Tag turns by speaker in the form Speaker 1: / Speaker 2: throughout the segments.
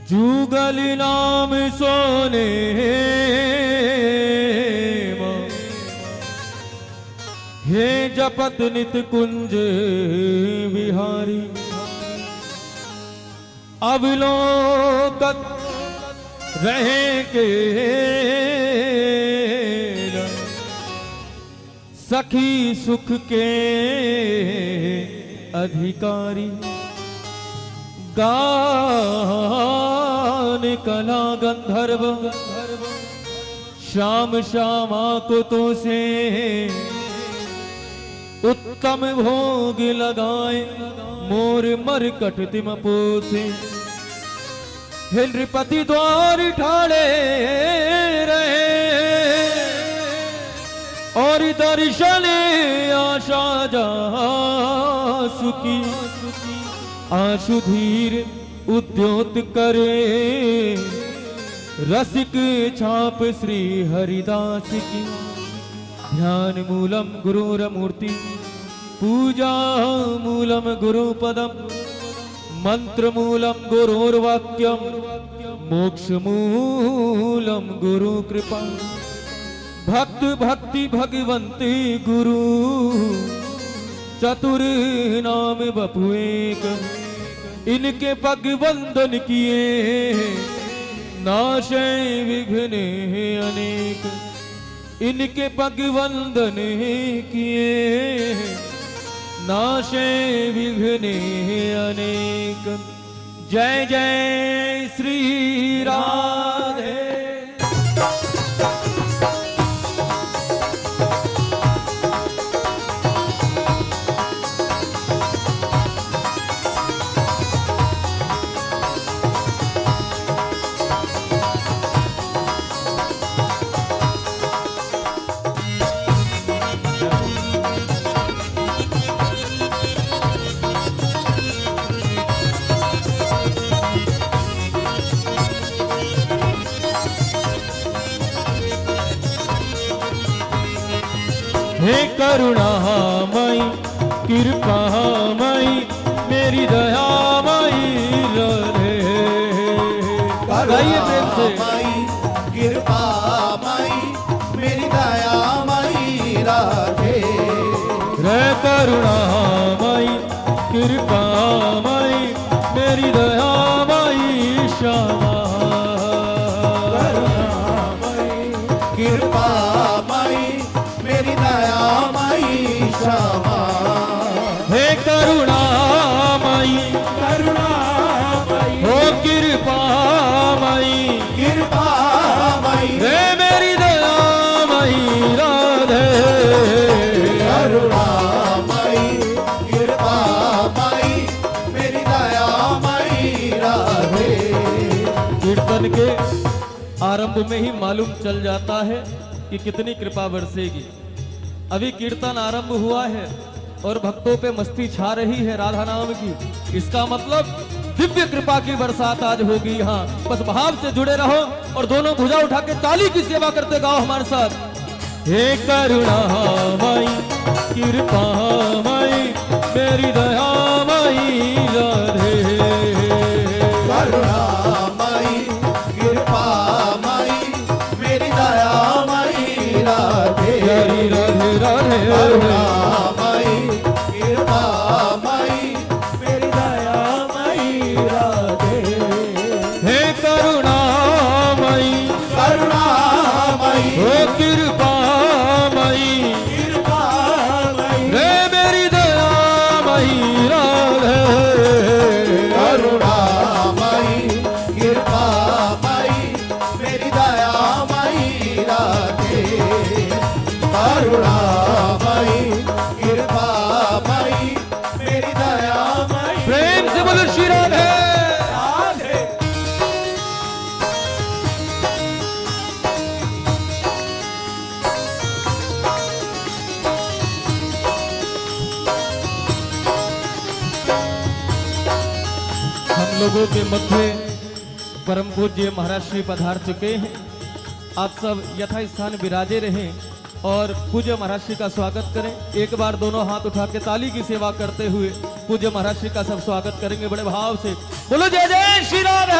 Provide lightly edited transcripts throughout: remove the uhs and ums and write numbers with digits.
Speaker 1: जुगल नाम सोने हे जपत नित कुंज विहारी। अवलोकत रहे के सखी सुख के अधिकारी। गान कला गंधर्व श्याम श्यामा को तो से उत्तम भोग लगाए मोर मरकट तिम पोसे। हे नृपति द्वार ठाड़े रहे और दर्शन आशा जा सुखी। आशुधीर उद्योत करे रसिक छाप श्री हरिदास की। ध्यान मूलम गुरुरमूर्ति पूजा मूलम गुरुपदम। मंत्र मूलम गुरुर्वाक्यम मोक्ष मूलम गुरु कृपा। भक्त भक्ति भगवंती गुरु चतुर नाम बपु एक। इनके पग वंदन किए नाशे विघ्न अनेक। इनके पग वंदन किए नाशे विघ्न अनेक। जय जय श्री राधे। हे करुणामयी कृपामयी मेरी दयामयी राधे। गाइए प्रेम से।
Speaker 2: कृपामयी मेरी दयामयी राधे।
Speaker 1: हे करुणामयी कृपामयी मेरी दयामयी श्यामा।
Speaker 2: कृपामयी मेरी दयामयी श्यामा।
Speaker 1: हे करुणामयी
Speaker 2: करुणामयी
Speaker 1: हो कृपामयी
Speaker 2: कृपामयी
Speaker 1: हे मेरी दयामयी राधे।
Speaker 2: करुणामयी कृपामयी मेरी दयामयी राधे।
Speaker 1: कीर्तन के आरंभ में ही मालूम चल जाता है कि कितनी कृपा बरसेगी। अभी कीर्तन आरंभ हुआ है और भक्तों पे मस्ती छा रही है राधा नाम की। इसका मतलब दिव्य कृपा की बरसात आज होगी यहाँ। बस भाव से जुड़े रहो और दोनों भुजा उठा के ताली की सेवा करते गाओ हमारे साथ। हे करुणामयी कृपामयी मेरी दयामयी राधे।
Speaker 2: करुणामयी कृपामयी मेरी दयामयी राधे।
Speaker 1: राधे राधे राधे।
Speaker 2: करुणामयी कृपामयी मेरी दयामयी राधे।
Speaker 1: हे करुणामयी
Speaker 2: करुणामयी
Speaker 1: हो कृपामयी
Speaker 2: कृपामयी
Speaker 1: हे मेरी दयामयी राधे।
Speaker 2: करुणामयी कृपामयी मेरी दयामयी राधे। करुणामयी कृपामयी मेरी दयामयी।
Speaker 1: प्रेम से बोलो श्री राधे।
Speaker 2: राधे।
Speaker 1: हम लोगों के मध्य परम पूज्य महाराज श्री पधार चुके हैं। आप सब यथा स्थान विराजे रहें। और पूज्य महाराज श्री का स्वागत करें। एक बार दोनों हाथ उठा के ताली की सेवा करते हुए पूज्य महाराज श्री का सब स्वागत करेंगे बड़े भाव से। बोलो जय जय श्री राधे।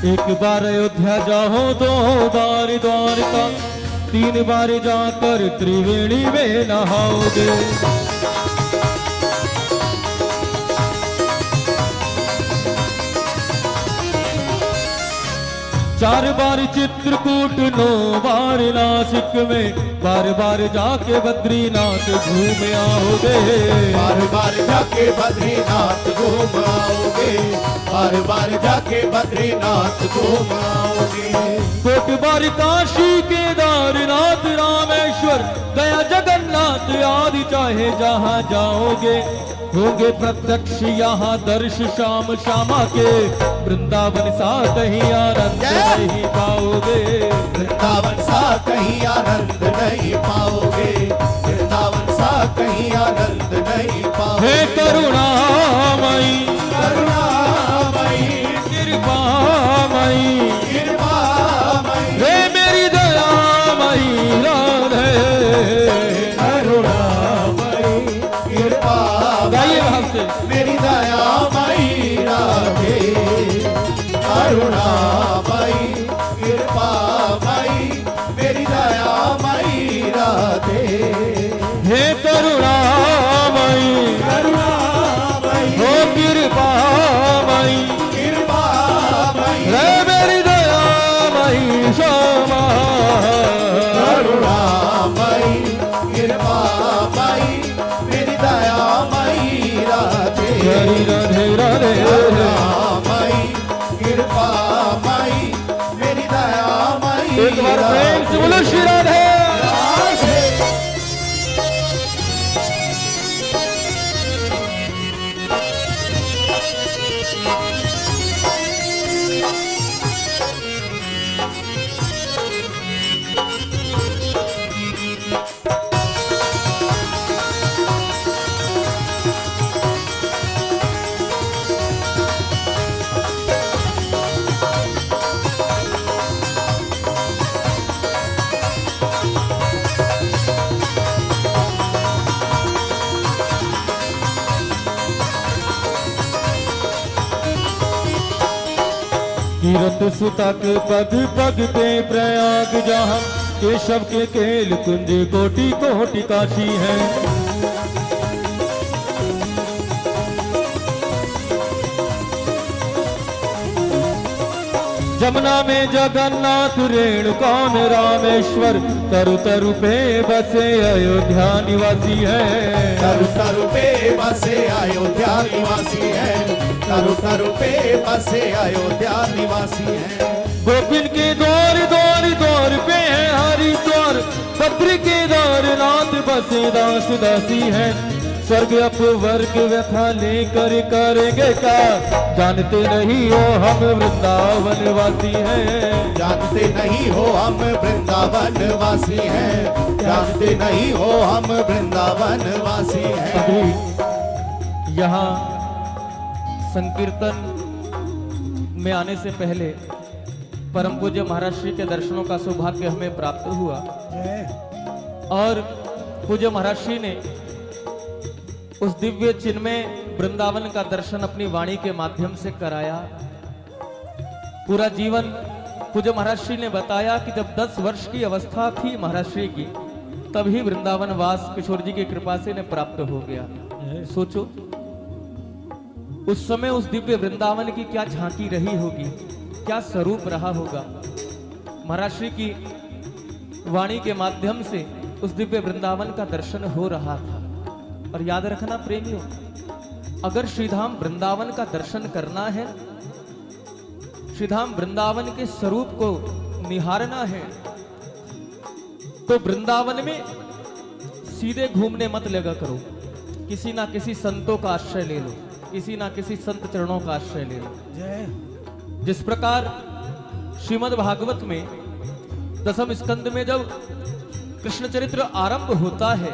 Speaker 1: एक बार अयोध्या जाओ, दो बार द्वारका, तीन बार जाकर त्रिवेणी में नहाओगे। चार बार चित्रकूट, नौ बार नासिक में, बार बार जाके बद्रीनाथ घूम आओगे।
Speaker 2: बार बार जाके बद्रीनाथ घूम आओगे, बार बार जाके बद्रीनाथ घूम आओगे।
Speaker 1: कोट बार काशी केदारनाथ रामेश्वर गया जगन्नाथ आदि चाहे जहाँ जाओगे। होंगे प्रत्यक्ष यहाँ दर्श श्याम श्यामा के, वृंदावन सा कहीं आनंद नहीं पाओगे।
Speaker 2: वृंदावन सा कहीं आनंद नहीं पाओगे, वृंदावन सा कहीं आनंद नहीं पाओगे।
Speaker 1: हे करुणामयी,
Speaker 2: करुणामयी,
Speaker 1: कृपामयी,
Speaker 2: कृपामयी,
Speaker 1: हे मेरी दयामयी राधे।
Speaker 2: करुणामयी,
Speaker 1: गाइए भाव
Speaker 2: कृपामयी,
Speaker 1: से।
Speaker 2: मेरी दयामयी राधे। करुणामयी, कृपामयी, मेरी दयामयी राधे।
Speaker 1: हे करुणामयी,
Speaker 2: करुणामयी,
Speaker 1: हो कृपामयी,
Speaker 2: कृपामयी,
Speaker 1: हे मेरी दयामयी श्यामा।
Speaker 2: करुणामयी, कृपामयी, मेरी दयामयी राधे।
Speaker 1: हरि राधे राधे।
Speaker 2: करुणामयी, कृपामयी, मेरी दयामयी
Speaker 1: एक बार प्रेम से बोलो श्री राधे। कीरत सुता के पग पग पे प्रयाग जहाँ, केशव के केल कुंज कोटि कोटि काशी है। जमुना में जगन्नाथ, रेणुका में रामेश्वर, तरु तरु पे बसे अयोध्या निवासी है।
Speaker 2: तरु तरु पे बसे अयोध्या निवासी है, तरु तरु पे बसे अयोध्या निवासी है।
Speaker 1: गोपिन के द्वार द्वार द्वार पे है हरिद्वार, बद्री केदारनाथ बसे दास दासी है। स्वर्ग अपवर्ग व्यथा लेकर करेंगे क्या, जानते नहीं हो हम वृंदावन वासी हैं।
Speaker 2: जानते नहीं हो हम वृंदावन वासी हैं, जानते नहीं हो हम वृंदावन वासी हैं।
Speaker 1: अभी यहाँ संकीर्तन में आने से पहले परम पूज्य महाराज श्री के दर्शनों का सौभाग्य हमें प्राप्त हुआ और पूज्य महाराज श्री ने उस दिव्य चिन्मय वृंदावन का दर्शन अपनी वाणी के माध्यम से कराया। पूरा जीवन पूज्य महाराज श्री ने बताया कि जब 10 वर्ष की अवस्था थी महाराज श्री की, तभी वृंदावन वास किशोर जी की कृपा से ने प्राप्त हो गया। सोचो उस समय उस दिव्य वृंदावन की क्या झांकी रही होगी, क्या स्वरूप रहा होगा। महाराज श्री की वाणी के माध्यम से उस दिव्य वृंदावन का दर्शन हो रहा था। और याद रखना प्रेमियों, अगर श्रीधाम वृंदावन का दर्शन करना है, श्रीधाम वृंदावन के स्वरूप को निहारना है, तो वृंदावन में सीधे घूमने मत लगा करो। किसी ना किसी संतों का आश्रय ले लो, किसी ना किसी संत चरणों का आश्रय ले लो। जिस प्रकार श्रीमद् भागवत में दसम स्कंद में जब कृष्ण चरित्र आरंभ होता है,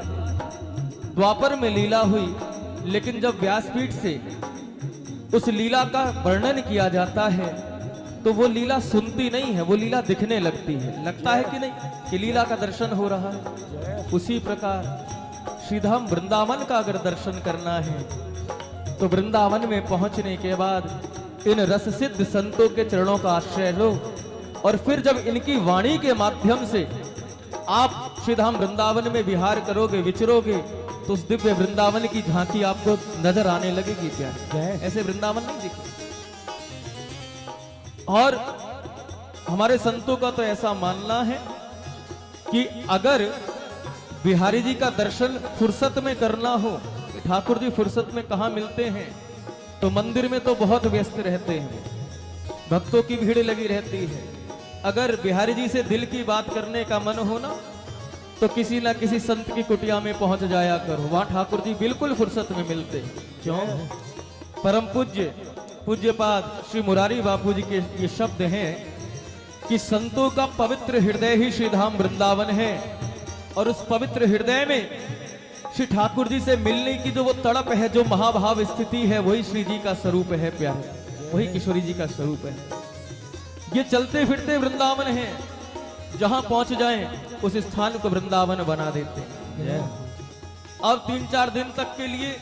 Speaker 1: द्वापर में लीला हुई, लेकिन जब व्यासपीठ से उस लीला का वर्णन किया जाता है तो वो लीला सुनती नहीं है, वो लीला दिखने लगती है। लगता है कि नहीं कि लीला का दर्शन हो रहा है। उसी प्रकार श्रीधाम वृंदावन का अगर दर्शन करना है तो वृंदावन में पहुंचने के बाद इन रस सिद्ध संतों के चरणों का आश्रय लो, और फिर जब इनकी वाणी के माध्यम से आप श्रीधाम वृंदावन में विहार करोगे, विचरोगे, तो उस दिव्य वृंदावन की झांकी आपको नजर आने लगेगी। क्या ऐसे वृंदावन नहीं दिखे। और हमारे संतों का तो ऐसा मानना है कि अगर बिहारी जी का दर्शन फुर्सत में करना हो, ठाकुर जी फुर्सत में कहां मिलते हैं, तो मंदिर में तो बहुत व्यस्त रहते हैं, भक्तों की भीड़ लगी रहती है। अगर बिहारी जी से दिल की बात करने का मन हो ना, तो किसी ना किसी संत की कुटिया में पहुंच जाया करो, वहां ठाकुर जी बिल्कुल फुर्सत में मिलते। क्यों? परम पूज्य पूज्यपाद श्री मुरारी बापू जी के ये शब्द हैं कि संतों का पवित्र हृदय ही श्रीधाम वृंदावन है, और उस पवित्र हृदय में श्री ठाकुर जी से मिलने की जो वो तड़प है, जो महाभाव स्थिति है, वही श्री जी का स्वरूप है प्यारे, वही किशोरी जी का स्वरूप है। ये चलते फिरते वृंदावन है, जहां पहुंच जाएं उस स्थान को वृंदावन बना देते हैं। अब 3-4 दिन तक के लिए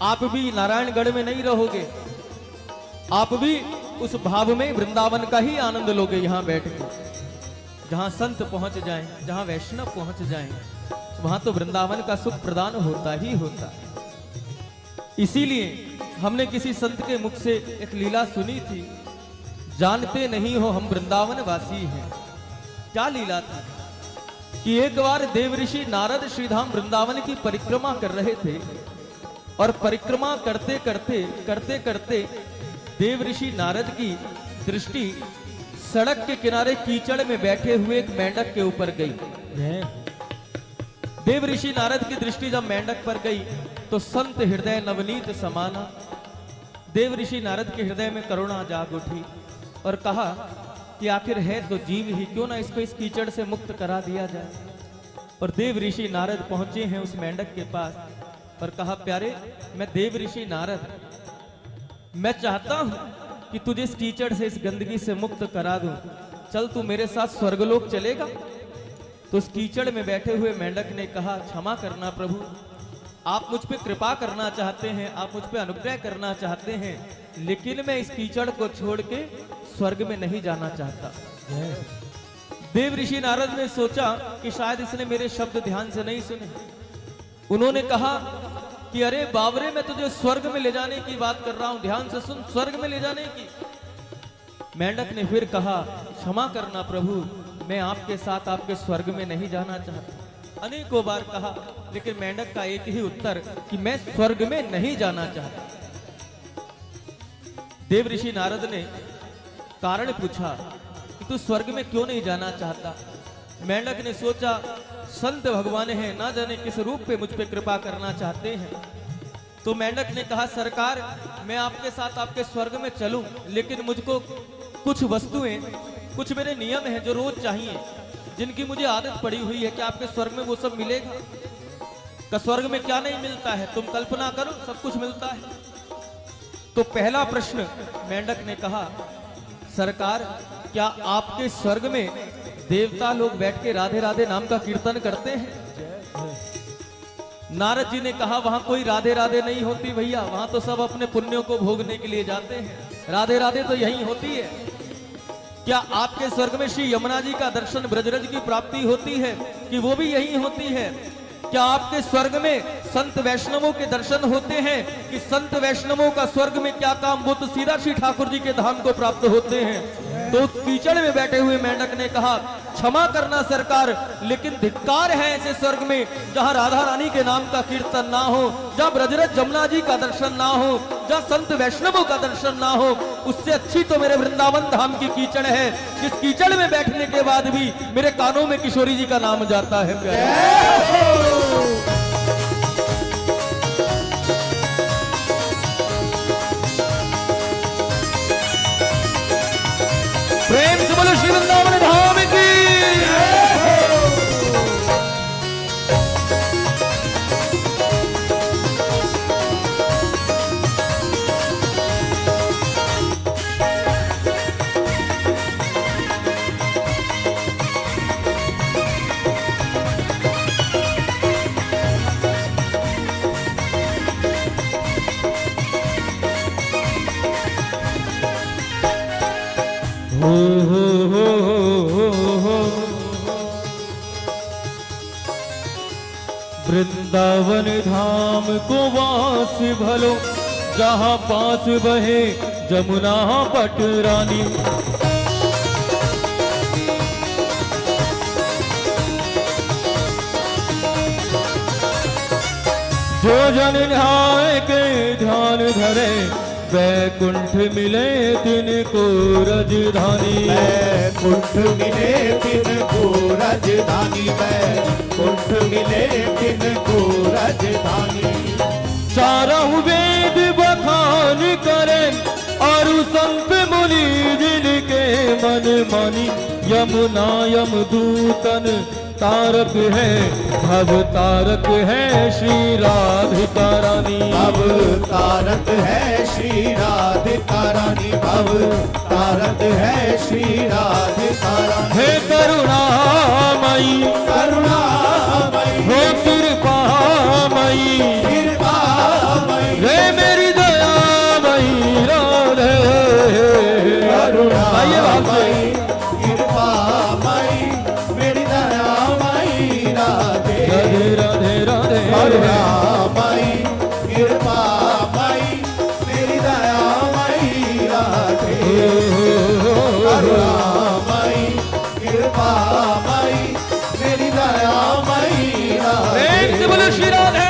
Speaker 1: आप भी नारायणगढ़ में नहीं रहोगे, आप भी उस भाव में वृंदावन का ही आनंद लोगे यहां बैठ के। जहां संत पहुंच जाएं, जहां वैष्णव पहुंच जाएं, वहां तो वृंदावन का सुख प्रदान होता ही होता है। इसीलिए हमने किसी संत के मुख से एक लीला सुनी थी, जानते नहीं हो हम वृंदावन वासी हैं। क्या लीला थी कि एक बार देव ऋषि नारद श्रीधाम वृंदावन की परिक्रमा कर रहे थे, और परिक्रमा करते करते करते करते देव ऋषि नारद की दृष्टि सड़क के किनारे कीचड़ में बैठे हुए एक मेंढक के ऊपर गई। देव ऋषि नारद की दृष्टि जब मेंढक पर गई तो संत हृदय नवनीत समाना। देव ऋषि नारद के हृदय में करुणा जाग उठी और कहा कि आखिर है तो जीव ही, क्यों ना इसको इस कीचड़ से मुक्त करा दिया जाए। और देव ऋषि नारद पहुंचे हैं उस मेंढक के पास और कहा, प्यारे मैं देव ऋषि नारद, मैं चाहता हूं कि तुझे इस कीचड़ से, इस गंदगी से मुक्त करा दूं, चल तू मेरे साथ स्वर्गलोक चलेगा। तो उस कीचड़ में बैठे हुए मेंढक ने कहा, क्षमा करना प्रभु, आप मुझ पे कृपा करना चाहते हैं, आप मुझ पे अनुग्रह करना चाहते हैं, लेकिन मैं इस कीचड़ को छोड़ के स्वर्ग में नहीं जाना चाहता। देव ऋषि नारद ने सोचा कि शायद इसने मेरे शब्द ध्यान से नहीं सुने। उन्होंने कहा कि अरे बाबरे, मैं तुझे स्वर्ग में ले जाने की बात कर रहा हूं, ध्यान से सुन, स्वर्ग में ले जाने की। मेंढक ने फिर कहा, क्षमा करना प्रभु, मैं आपके साथ आपके स्वर्ग में नहीं जाना चाहता। अनेकों बार कहा, लेकिन मेंढक का एक ही उत्तर कि मैं स्वर्ग में नहीं जाना चाहता। देव ऋषि नारद ने कारण पूछा कि तू स्वर्ग में क्यों नहीं जाना चाहता। मेंढक ने सोचा, संत भगवान है, ना जाने किस रूप पे मुझ पे कृपा करना चाहते हैं। तो मेंढक ने कहा, सरकार मैं आपके साथ आपके स्वर्ग में चलूं, लेकिन मुझको कुछ वस्तुएं, कुछ मेरे नियम हैं जो रोज चाहिए, जिनकी मुझे आदत पड़ी हुई है। कि आपके स्वर्ग में वो सब मिलेगा? का स्वर्ग में क्या नहीं मिलता है, तुम कल्पना करो, सब कुछ मिलता है। तो पहला प्रश्न मेंढक ने कहा, सरकार, क्या आपके स्वर्ग में देवता लोग बैठ के राधे राधे नाम का कीर्तन करते हैं? नारद जी ने कहा वहां कोई राधे राधे नहीं होती भैया, वहां तो सब अपने पुण्यों को भोगने के लिए जाते हैं, राधे राधे तो यहीं होती है। क्या आपके स्वर्ग में श्री यमुना जी का दर्शन ब्रजरज की प्राप्ति होती है कि वो भी यहीं होती है? क्या आपके स्वर्ग में संत वैष्णवों के दर्शन होते हैं कि संत वैष्णवों का स्वर्ग में क्या काम, वो तो सीधा श्री ठाकुर जी के धाम को प्राप्त होते हैं। तो कीचड़ में बैठे हुए मेंढक ने कहा क्षमा करना सरकार, लेकिन धिक्कार है ऐसे स्वर्ग में जहां राधा रानी के नाम का कीर्तन ना हो, जहां ब्रजरज जमुना जी का दर्शन ना हो, जहां संत वैष्णवों का दर्शन ना हो। उससे अच्छी तो मेरे वृंदावन धाम की कीचड़ है, जिस कीचड़ में बैठने के बाद भी मेरे कानों में किशोरी जी का नाम जाता है। प्रेम से बोलो श्री वृंदावन धाम की। वृंदावन धाम को वास भलो, जहाँ पास बहे जमुना पटरानी। जो जन न्याय के ध्यान धरे, वैकुंठ मिले तिनको राजधानी।
Speaker 2: वैकुंठ मिले तिनको राजधानी, वैकुंठ मिले तिनको राजधानी।
Speaker 1: चारों वेद बखान करें और संत मुनि जिनके मन मानी। यमुना यमदूतन तारक है, भव तारक है श्री राधिका रानी।
Speaker 2: भव तारक है श्री राधिका रानी, भव तारक है श्री राधिका रानी।
Speaker 1: हे करुणामयी,
Speaker 2: करुणामयी,
Speaker 1: हे कृपामयी,
Speaker 2: कृपामयी,
Speaker 1: हे मेरी दयामयी राधे।
Speaker 2: करुणामयी, कृपामयी, मेरी दयामयी राधे।
Speaker 1: राधे राधे राधे।
Speaker 2: करुणामयी, कृपामयी, मेरी दयामयी राधे। करुणामयी, कृपामयी, मेरी दयामयी राधे।
Speaker 1: प्रेम से बोलो श्री राधे।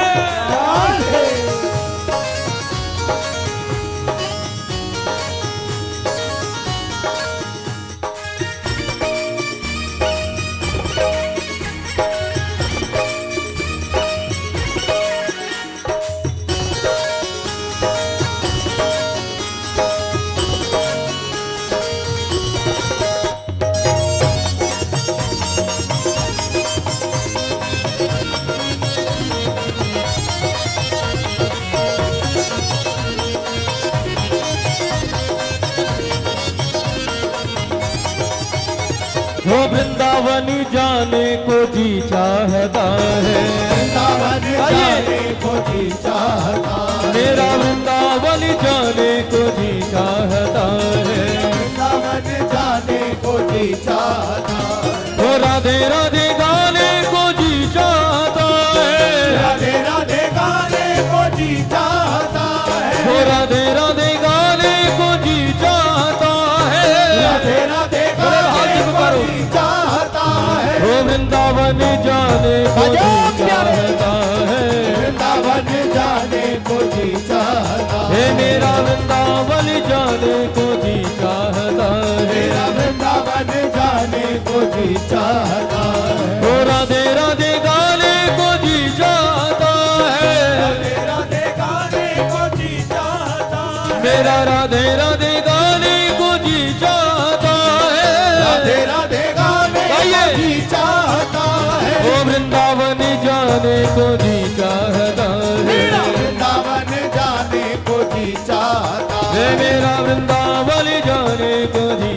Speaker 1: वो वृंदावन जाने को जी चाहता है,
Speaker 2: वृंदावन जाने को जी चाहता है।
Speaker 1: मेरा वृंदावन जाने को जी चाहता है।
Speaker 2: वृंदावन जाने को जी चाहता है।
Speaker 1: वो राधे राधे गाने को जी चाहता है।
Speaker 2: राधे राधे गाने को जी चाहता है।
Speaker 1: वो राधे राधे गाने को जी चाहता है।
Speaker 2: राधे राधे गाने को जी चाहता है।
Speaker 1: वो वृंदावन जाने को जी चाहता है।
Speaker 2: वृंदावन जाने को जी चाहता है।
Speaker 1: हे मेरा वृंदावन जाने को जी चाहता है।
Speaker 2: मेरा वृंदावन जाने को जी चाहता है।
Speaker 1: वो राधे राधे गाने को जी चाहता है।
Speaker 2: राधे राधे गाने को जी चाहता है।
Speaker 1: मेरा राधे राधे गाने को जी चाहता है।
Speaker 2: राधे राधे गाने को जी चाहता है।
Speaker 1: वो वृंदावन जाने को जी चाहता है।
Speaker 2: वृंदावन जाने को जी चाहता
Speaker 1: हे
Speaker 2: है।
Speaker 1: मेरा वृंदावन जाने को जी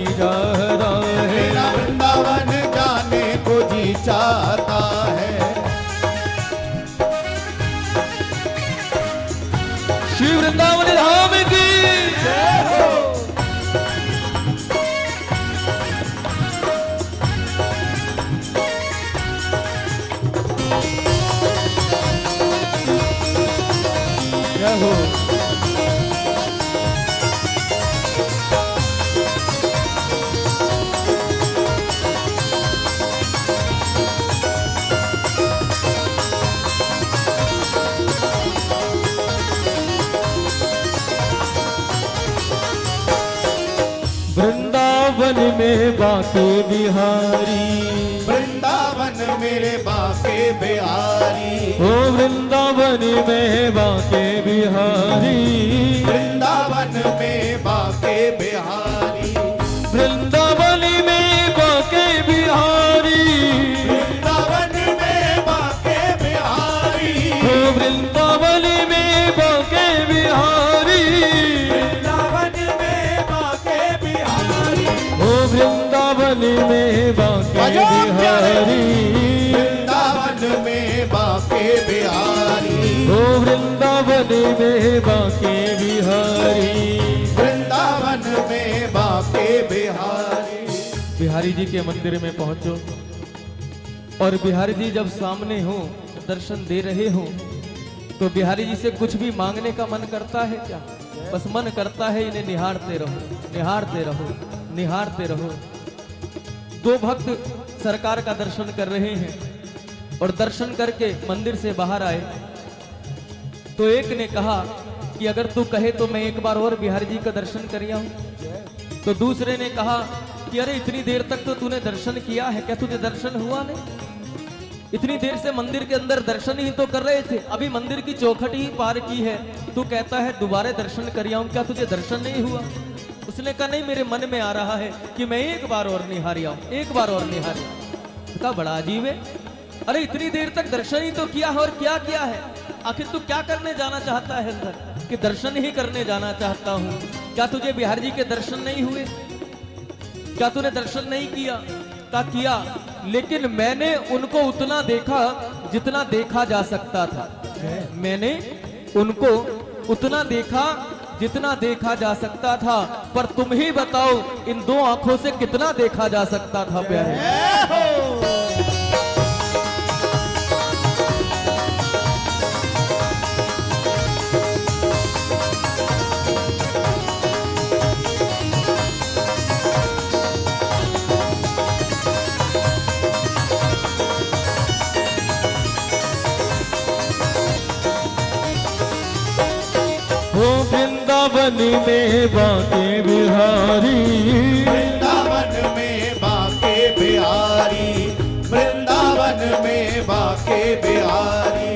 Speaker 1: श्री वृंदावन धाम की
Speaker 2: जय हो।
Speaker 1: जय हो। वृंदावन में बाके बिहारी,
Speaker 2: वृंदावन मेरे बाके बिहारी,
Speaker 1: ओ वृंदावन में बाके बिहारी,
Speaker 2: वृंदावन में बाके बिहारी,
Speaker 1: वृंदावन में बाके बिहारी,
Speaker 2: वृंदावन में बाके बिहारी,
Speaker 1: ओ वृंदावन में बाके बिहारी,
Speaker 2: वृंदावन में बाके बिहारी,
Speaker 1: ओ वृंदावन में बाके
Speaker 2: बजाओ प्यारे।
Speaker 1: बिहारी,
Speaker 2: वृंदावन में बाके बिहारी,
Speaker 1: ओ वृंदावन में बाके बिहारी।
Speaker 2: वृंदावन में बाके बिहारी।
Speaker 1: बिहारी जी के मंदिर में पहुंचो और बिहारी जी जब सामने हो, दर्शन दे रहे हो, तो बिहारी जी से कुछ भी मांगने का मन करता है क्या? बस मन करता है इन्हें निहारते रहो, निहारते रहो, निहारते रहो। दो भक्त सरकार का दर्शन कर रहे हैं और दर्शन करके मंदिर से बाहर आए तो एक ने कहा कि अगर तू कहे तो मैं एक बार और बिहारी जी का दर्शन कर आऊं। तो दूसरे ने कहा कि अरे इतनी देर तक तो तूने दर्शन किया है, क्या तुझे दर्शन हुआ नहीं? इतनी देर से मंदिर के अंदर दर्शन ही तो कर रहे थे, अभी मंदिर की चौखट ही पार की है, तू कहता है दोबारा दर्शन कर आऊं, क्या तुझे दर्शन नहीं हुआ? उसने कहा नहीं, मेरे मन में आ रहा है कि मैं एक बार और निहार आऊं, एक बार और निहार आऊं। कहा बड़ा अजीब है, अरे इतनी देर तक दर्शन ही तो किया है और क्या किया है? आखिर तू क्या करने जाना चाहता है अंदर? कि दर्शन ही करने जाना चाहता हूँ। क्या तुझे बिहारी जी के दर्शन नहीं हुए? क्या तूने दर्शन नहीं किया? का किया, लेकिन मैंने उनको उतना देखा जितना देखा जा सकता था। मैंने उनको उतना देखा जितना देखा जा सकता था, पर तुम ही बताओ इन दो आंखों से कितना देखा जा सकता था प्यारे? वृंदावन में बाके बिहारी,
Speaker 2: वृंदावन में बाके बिहारी, वृंदावन में बाके बिहारी,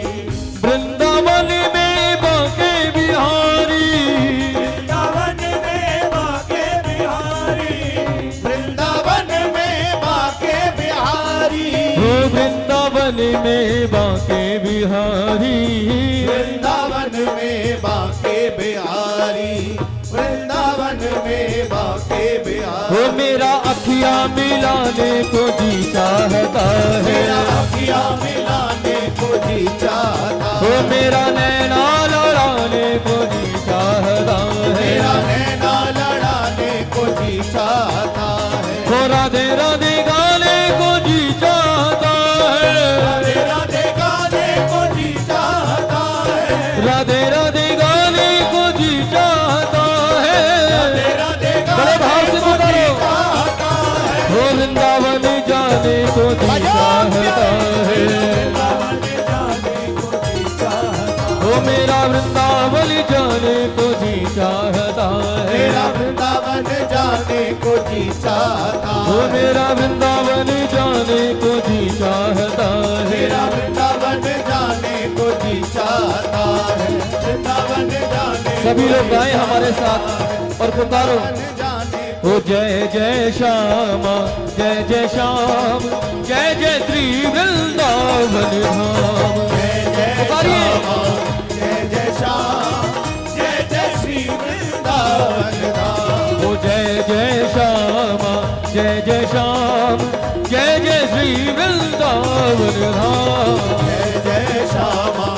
Speaker 1: वृंदावन में बाके बिहारी,
Speaker 2: वृंदावन में बाके बिहारी, वृंदावन में बाके बिहारी,
Speaker 1: ओ वृंदावन में बाके बिहारी,
Speaker 2: वृंदावन में बाके बिहारी, वृंदावन में बाके बिहारी।
Speaker 1: वो मेरा अखियां मिलाने को जी चाहता है,
Speaker 2: मेरा अखियां मिलाने को जी चाहता है,
Speaker 1: वो मेरा नैना लड़ाने को जी चाहता है,
Speaker 2: मेरा नैना लड़ाने को जी चाहता है,
Speaker 1: वो राधे राधे गाने को जी चाहता है,
Speaker 2: राधे राधे गाने को जी चाहता है,
Speaker 1: राधे राधे गाने को जी चाहता है,
Speaker 2: राधे राधे
Speaker 1: बड़े भाव से
Speaker 2: गाने को जी
Speaker 1: बोलो।
Speaker 2: चाहता है,
Speaker 1: वो वृंदावन जाने को जी चाहता है,
Speaker 2: वृंदावन जाने को जी चाहता है,
Speaker 1: वो मेरा वृंदावन जाने को जी चाहता है,
Speaker 2: मेरा वृंदावन जाने को जी चाहता
Speaker 1: वो
Speaker 2: है,
Speaker 1: मेरा वृंदावन जाने को जी चाहता है,
Speaker 2: मेरा वृंदावन जाने को जी चाहता है, वृंदावन जाने
Speaker 1: सभी लोग गाएं हमारे साथ और पुकारो,
Speaker 2: जाने
Speaker 1: ओ जय जय श्यामा जय जय श्याम, जय जय श्री वृंदावन धाम।
Speaker 2: जय जय
Speaker 1: पुकारिए।
Speaker 2: श्याम, जय जय श्याम, जय जय श्री वृंदावन धाम।
Speaker 1: ओ जय जय श्यामा जय जय श्याम, जय जय श्री वृंदावन धाम।
Speaker 2: जय जय श्यामा,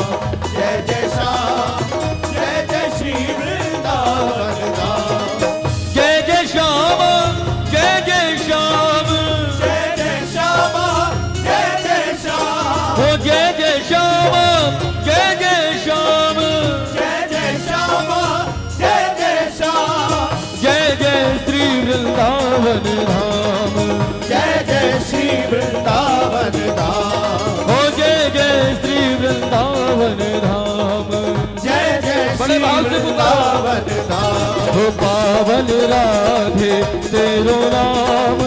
Speaker 2: जय जय श्याम, जय जय श्री
Speaker 1: वृंदावन धाम,
Speaker 2: जय जय श्री वृंदावन धाम,
Speaker 1: हो जय जय श्री वृंदावन धाम,
Speaker 2: जय जय
Speaker 1: बड़े
Speaker 2: श्री
Speaker 1: भाव से पुकारो।
Speaker 2: वृंदावन धाम,
Speaker 1: हो पावन राधे तेरो नाम,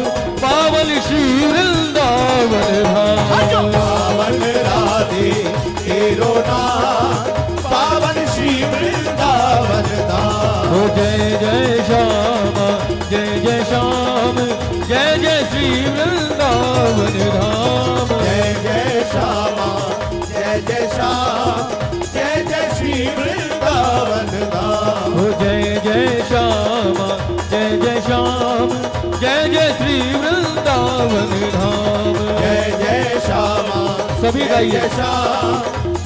Speaker 1: पावन श्री वृंदावन धाम,
Speaker 2: पावन राधे तेरो नाम, पावन श्री वृंदावन धाम,
Speaker 1: हो जय जय श्याम, जय जय श्याम, जय जय श्री वृंदावन धाम,
Speaker 2: जय जय श्यामा, जय जय श्याम, जय जय श्री वृंदावन धाम,
Speaker 1: हो जय जय श्याम, जय जय श्याम, जय जय श्री वृंदावन धाम,
Speaker 2: जय जय श्यामा,
Speaker 1: सभी गाइए।
Speaker 2: जय श्याम,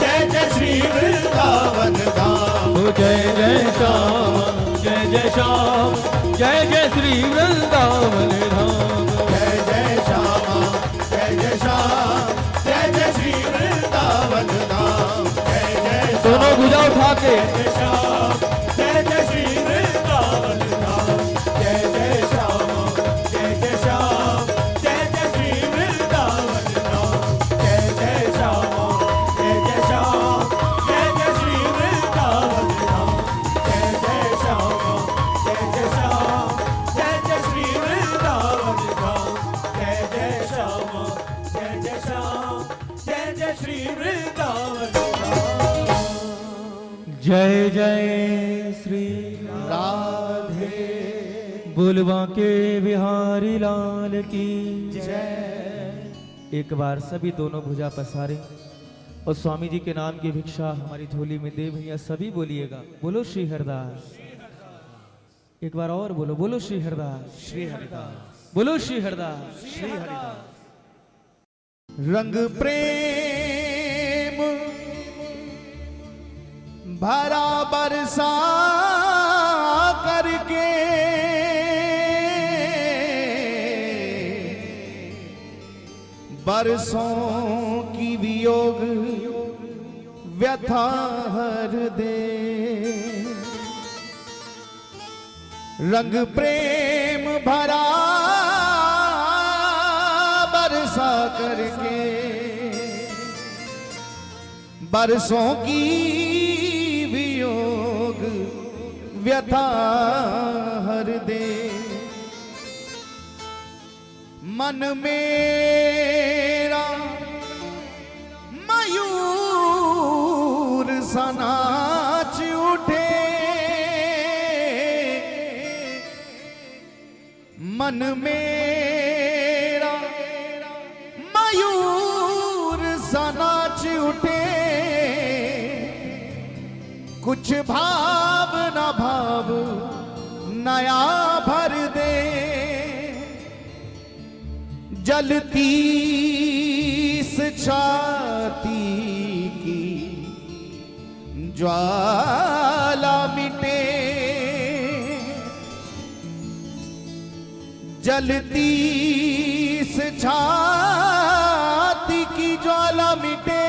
Speaker 2: जय जय श्री वृंदावन धाम,
Speaker 1: हो जय जय श्याम, जय जय श्याम, जय जय श्री वृंदावन धाम,
Speaker 2: जय जय श्यामा, जय जय श्याम, जय जय श्री वृंदावन धाम, जय जय
Speaker 1: दोनों भुजा उठा के
Speaker 2: श्याम, जय जय श्री वृंदावन धाम, जय जय श्यामा, जय जय श्याम, जय जय श्री वृंदावन धाम, जय जय श्यामा, जय जय श्याम, जय जय श्री वृंदावन धाम, जय जय श्यामा, जय जय श्याम, जय जय श्री वृंदावन धाम, जय जय श्यामा, जय जय श्याम, जय जय श्री वृंदावन धाम।
Speaker 1: जय जय श्री
Speaker 2: राधे
Speaker 1: बुलवा के बिहारी लाल की
Speaker 2: जय।
Speaker 1: एक बार सभी दोनों भुजा पसारे और स्वामी जी के नाम की भिक्षा हमारी झोली में दे भैया, सभी बोलिएगा बोलो श्री हरदास। एक बार और बोलो, बोलो श्री हरदास, श्री हरिदास, बोलो श्री हरदास, श्री हरिदास।
Speaker 2: रंग प्रेम भरा बरसा करके बरसों की वियोग व्यथा हर दे। रंग प्रेम भरा बरसा करके बरसों की वियोग व्यथा हर दे। मन मेरा मयूर सा नाच उठे, मन मेरा मयूर सा नाच उठे। कुछ भाव न भाव नया भर दे। जलती इस छाती की ज्वाला मिटे, जलती इस छाती की ज्वाला मिटे।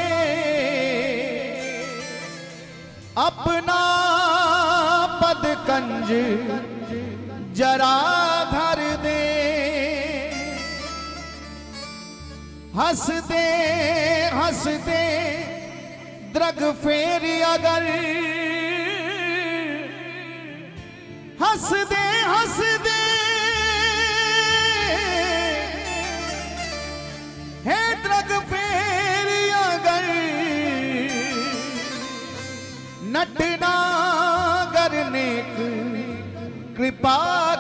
Speaker 2: अपना पद कंज जरा धर दे। हंस दे हंस दे द्रग फेर अगर, हंस दे हे द्रग फेर अगर। नटना करने कृपा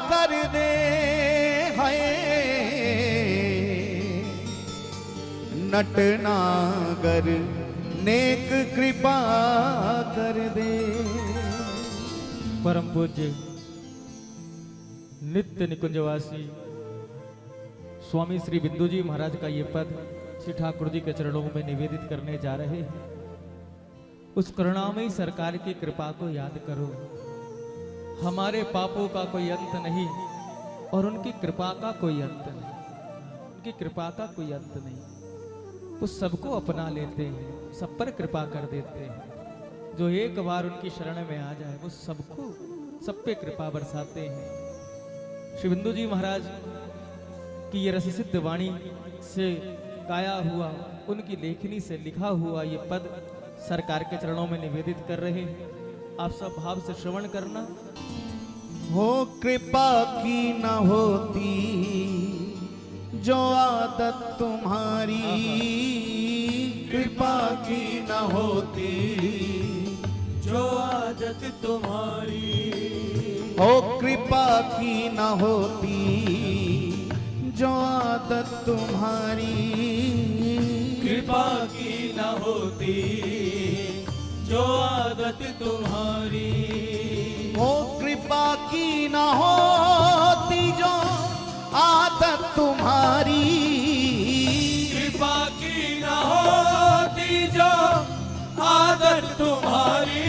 Speaker 2: कर दे। है नटनागर नेक कृपा कर दे।
Speaker 1: परम पूज्य नित्य निकुंजवासी स्वामी श्री बिंदु जी महाराज का ये पद श्री ठाकुर जी के चरणों में निवेदित करने जा रहे हैं। उस करुणामयी सरकार की कृपा को याद करो। हमारे पापों का कोई अंत नहीं और उनकी कृपा का कोई अंत नहीं, उनकी कृपा का कोई अंत नहीं। वो सबको अपना लेते हैं, सब पर कृपा कर देते हैं। जो एक बार उनकी शरण में आ जाए वो सबको सब पे कृपा बरसाते हैं। श्री बिंदु जी महाराज की ये रससिद्ध वाणी से गाया हुआ, उनकी लेखनी से लिखा हुआ ये पद सरकार के चरणों में निवेदित कर रहे हैं। आप सब भाव से श्रवण करना।
Speaker 2: हो कृपा की न होती जो आदत तुम्हारी, कृपा की न होती जो आदत तुम्हारी। हो कृपा की न होती जो आदत तुम्हारी, कृपा की न होती जो आदत तुम्हारी। हो कृपा की न होती जो आदत तुम्हारी, कृपा की न होती जो आदत तुम्हारी।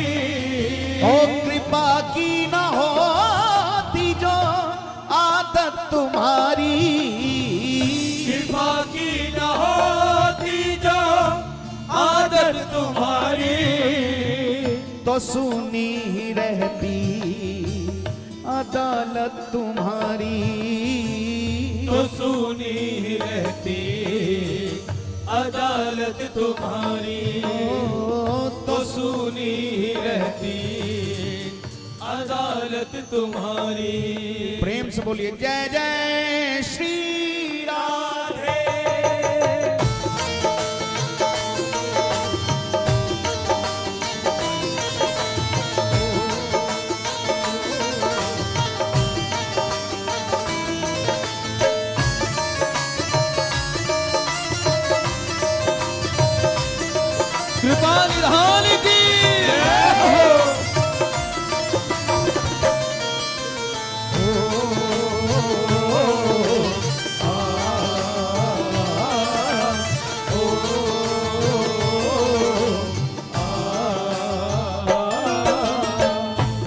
Speaker 2: हो कृपा की न होती जो आदत तुम्हारी, कृपा की न होती जो आदत तुम्हारी। तो सुनी ही रहती अदालत तुम्हारी, तो सुनी ही रहती अदालत तुम्हारी। तो सुनी ही रहती अदालत तुम्हारी। प्रेम से बोलिए जय जय श्री राधे।
Speaker 1: कृपा निधान की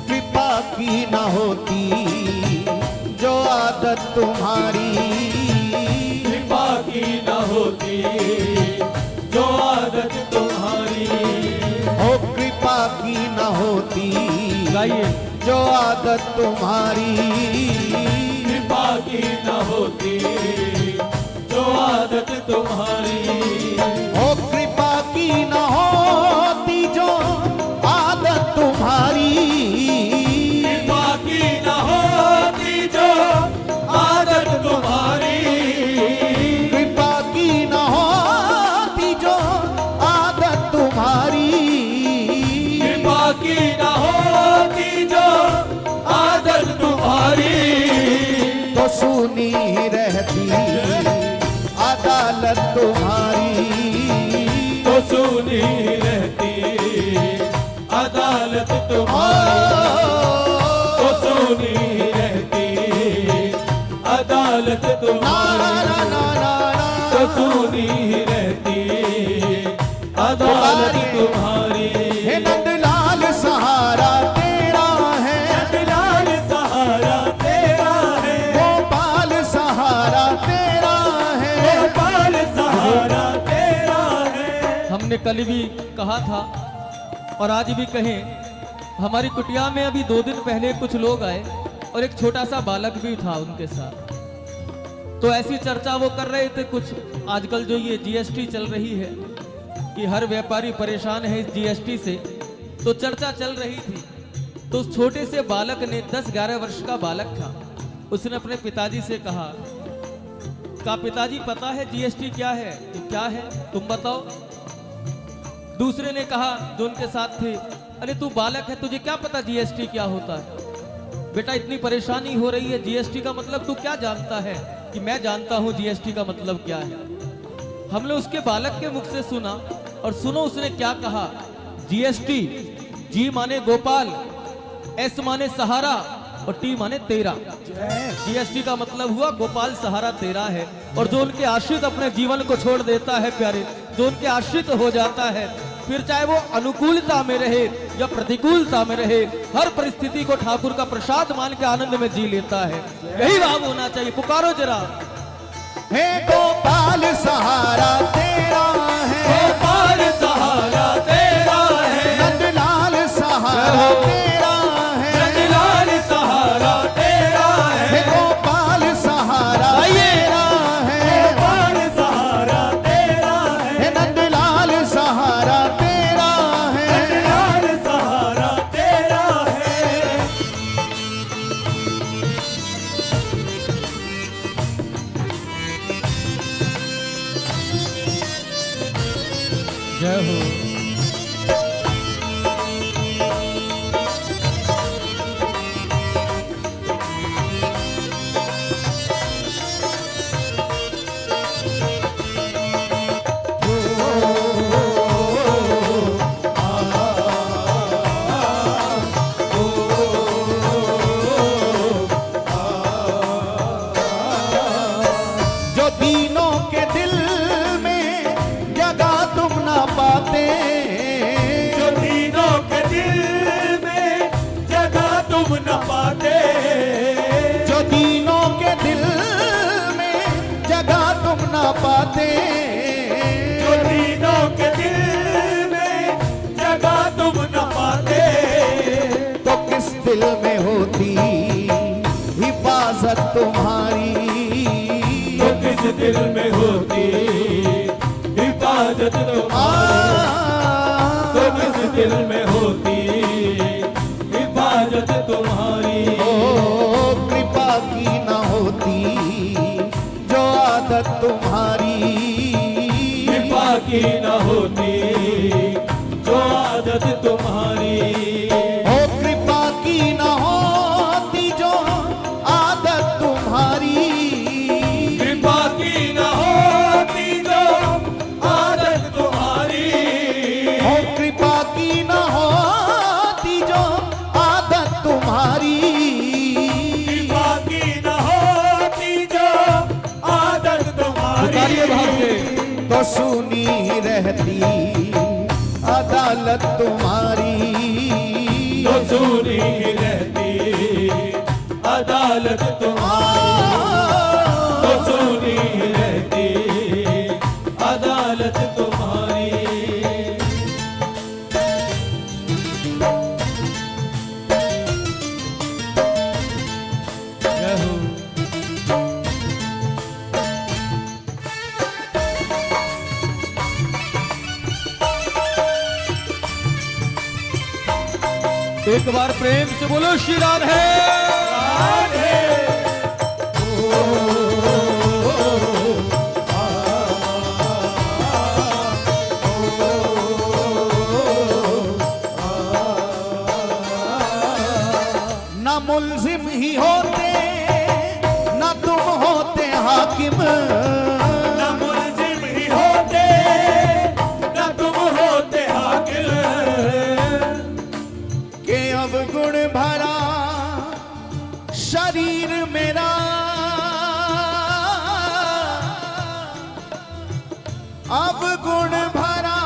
Speaker 2: कृपा की न होती जो आदत तुम्हारी, कृपा की न होती जो आदत तुम्हारी। हो कृपा की न होती
Speaker 1: गाइए
Speaker 2: जो आदत तुम्हारी, कृपा की न होती जो आदत तुम्हारी। हो कृपा की न होती जो आदत तुम्हारी, कृपा की न होती जो आदत तुम्हारी। कृपा की न होती जो आदत तुम्हारी, कृपा की न होती जो आदत तुम्हारी। तो सुनी रहती अदालत तुम्हारी, तो सुनी रहती अदालत तुम्हारी। तो सुनी रहती अदालत तुम्हारी, तो सुनी रहती अदालत तुम्हारी। हे नंदलाल सहारा तेरा है, नंदलाल सहारा तेरा है। गोपाल सहारा तेरा है, गोपाल सहारा तेरा है।
Speaker 1: हमने कल भी कहा था और आज भी कहें, हमारी कुटिया में अभी 2 दिन पहले कुछ लोग आए और एक छोटा सा बालक भी था उनके साथ। तो ऐसी चर्चा वो कर रहे थे, कुछ आजकल जो ये जीएसटी चल रही है कि हर व्यापारी परेशान है इस जीएसटी से, तो चर्चा चल रही थी। तो उस छोटे से बालक ने, 10-11 वर्ष का बालक था, उसने अपने पिताजी से कहा पिताजी पता है जीएसटी क्या है? तो क्या है तुम बताओ। दूसरे ने कहा जो उनके साथ थे, अरे तू बालक है, तुझे क्या पता जीएसटी क्या होता है? बेटा इतनी परेशानी हो रही है, जीएसटी का मतलब तू क्या जानता है? कि मैं जानता हूं जीएसटी का मतलब क्या है। हमने उसके बालक के मुख से सुना और सुनो उसने क्या कहा। जीएसटी, जी माने गोपाल, एस माने सहारा और टी माने तेरा। जीएसटी का मतलब हुआ गोपाल सहारा तेरा है। और जो उनके आश्रित अपने जीवन को छोड़ देता है प्यारे, जो उनके आश्रित हो जाता है, फिर चाहे वो अनुकूलता में रहे या प्रतिकूलता में रहे, हर परिस्थिति को ठाकुर का प्रसाद मान के आनंद में जी लेता है। यही भाव होना चाहिए। पुकारो जरा।
Speaker 2: हे गोपाल सहारा तेरा है, गोपाल सहारा तेरा है। नंदलाल सहारा तेरा है, नंदलाल सहारा तेरा है। हे गोपाल दिल में होती हिफाजत तुम्हारी, तो किस दिल में होती हिफाजत तुम्हारी।
Speaker 3: कृपा की न होती जो आदत तुम्हारी,
Speaker 2: कृपा की न होती जो आदत तुम्हारी।
Speaker 3: कृपा की न होती जो आदत तुम्हारी,
Speaker 2: कृपा की न होती जो आदत तुम्हारी।
Speaker 3: कृपा की न होती जो आदत तुम्हारी,
Speaker 2: कृपा की न होती जो आदत
Speaker 1: पुकारिए भाव
Speaker 2: तुम्हारी।
Speaker 1: से।
Speaker 3: तो सुनी रहती अदालत तुम्हारी,
Speaker 2: तो सुनी रहती अदालत तुम्हारी, तो सुनी रहती अदालत तुम्हारी।
Speaker 1: जय हो। एक बार प्रेम से बोलो श्री राधे।
Speaker 3: न मुल्जिम ही होते न तुम होते हाकिम,
Speaker 2: न मुल्जिम ही होते न तुम होते हाकिम।
Speaker 3: के अब गुण भरा शरीर मेरा, अब गुण भरा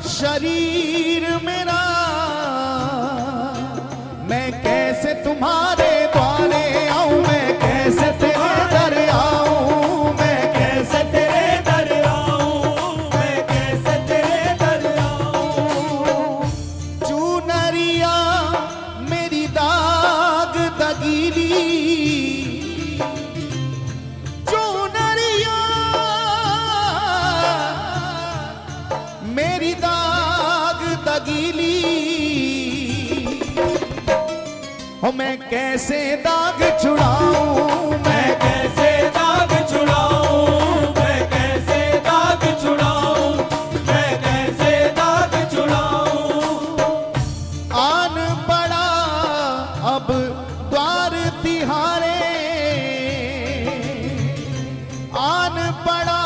Speaker 3: शरीर मेरा, मैं कैसे तुम्हारे द्वारे आऊं, मैं कैसे तेरे दर आऊं, मैं
Speaker 2: कैसे तेरे दर आऊं, मैं कैसे तेरे दर आऊं।
Speaker 3: चूनरिया मेरी दाग दगीली, चूनरिया मेरी दाग दगीली, हो मैं कैसे दाग छुड़ाऊं,
Speaker 2: मैं कैसे दाग छुड़ाऊं, मैं कैसे दाग छुड़ाऊं, मैं कैसे दाग छुड़ाऊं।
Speaker 3: आन पड़ा अब द्वार तिहारे, आन पड़ा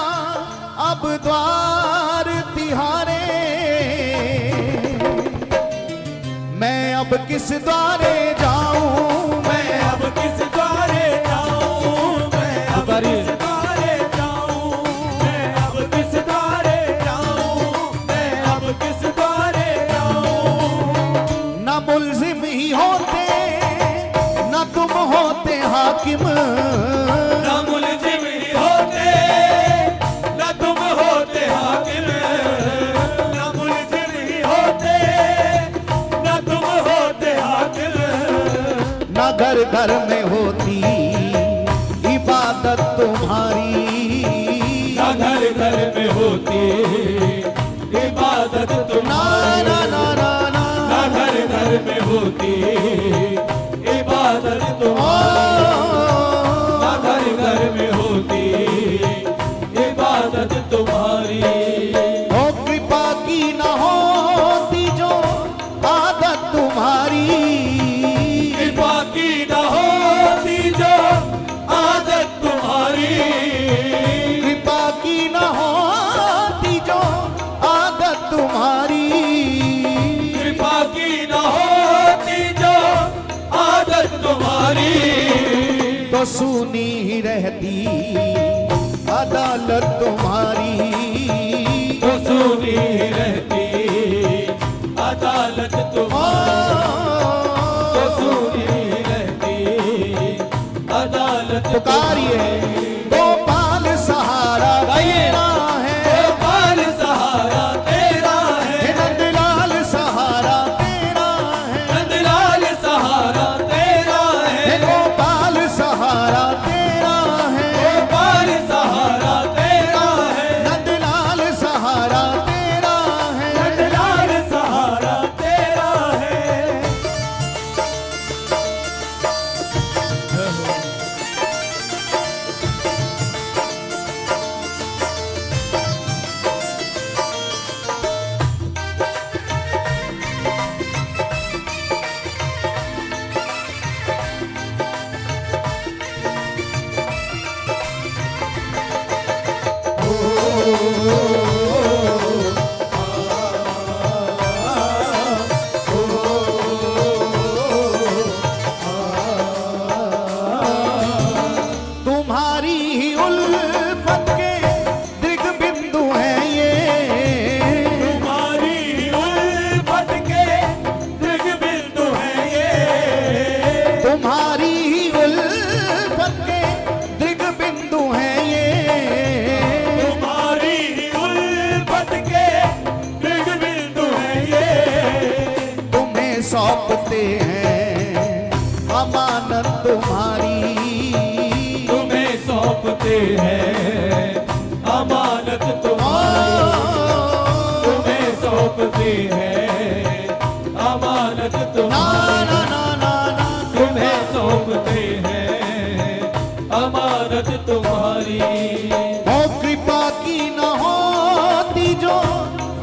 Speaker 3: अब द्वार तिहारे, मैं अब किस द्वारे जाऊं, मैं
Speaker 2: अब किस द्वारे जाऊं, मैं अब
Speaker 1: पुकारिए।
Speaker 2: किस द्वारे जाऊं, मैं अब किस द्वारे जाऊं, मैं अब किस द्वारे जाऊं।
Speaker 3: न मुल्जिम ही होते न तुम होते हाकिम,
Speaker 2: न मुल्जिम ही होते न तुम होते हाकिम। न मुल्जिम ही होते न तुम होते हाकिम।
Speaker 3: न घर घर में होती इबादत तुम्हारी,
Speaker 2: न घर घर में होती इबादत
Speaker 3: ना
Speaker 2: तुम्हारी।
Speaker 3: ना ना ना ना,
Speaker 2: न घर घर में होती इबादत
Speaker 3: ओ,
Speaker 2: तुम्हारी। न घर घर में होती इबादत तुम्हारी।
Speaker 3: ओ कृपा की न होती जो आदत तुम्हारी,
Speaker 2: कृपा की न होती जो आदत तुम्हारी।
Speaker 3: कृपा की न होती जो आदत तुम्हारी,
Speaker 2: कृपा की न होती जो आदत तुम्हारी।
Speaker 3: तो सुनी ही रहती अदालत तुम्हारी,
Speaker 2: तो सुनी रहती अदालत तुम्हारी। तो सुनी रहती अदालत
Speaker 3: पुकारिए गोपाल सहारा तेरा है,
Speaker 2: गोपाल सहारा तेरा है।
Speaker 3: नंदलाल सहारा तेरा है,
Speaker 2: नंदलाल सहारा तेरा है।
Speaker 3: गोपाल सहारा तेरा है,
Speaker 2: गोपाल सहारा
Speaker 3: अमानत तुम्हारी,
Speaker 2: तुम्हें सौंपते हैं अमानत तुम्हारी, तुम्हें सौंपते हैं अमानत
Speaker 3: ना
Speaker 2: तुम्हारी,
Speaker 3: ना ना ना ना
Speaker 2: तुम्हें सौंपते हैं अमानत तुम्हारी।
Speaker 3: ओ कृपा की न होती जो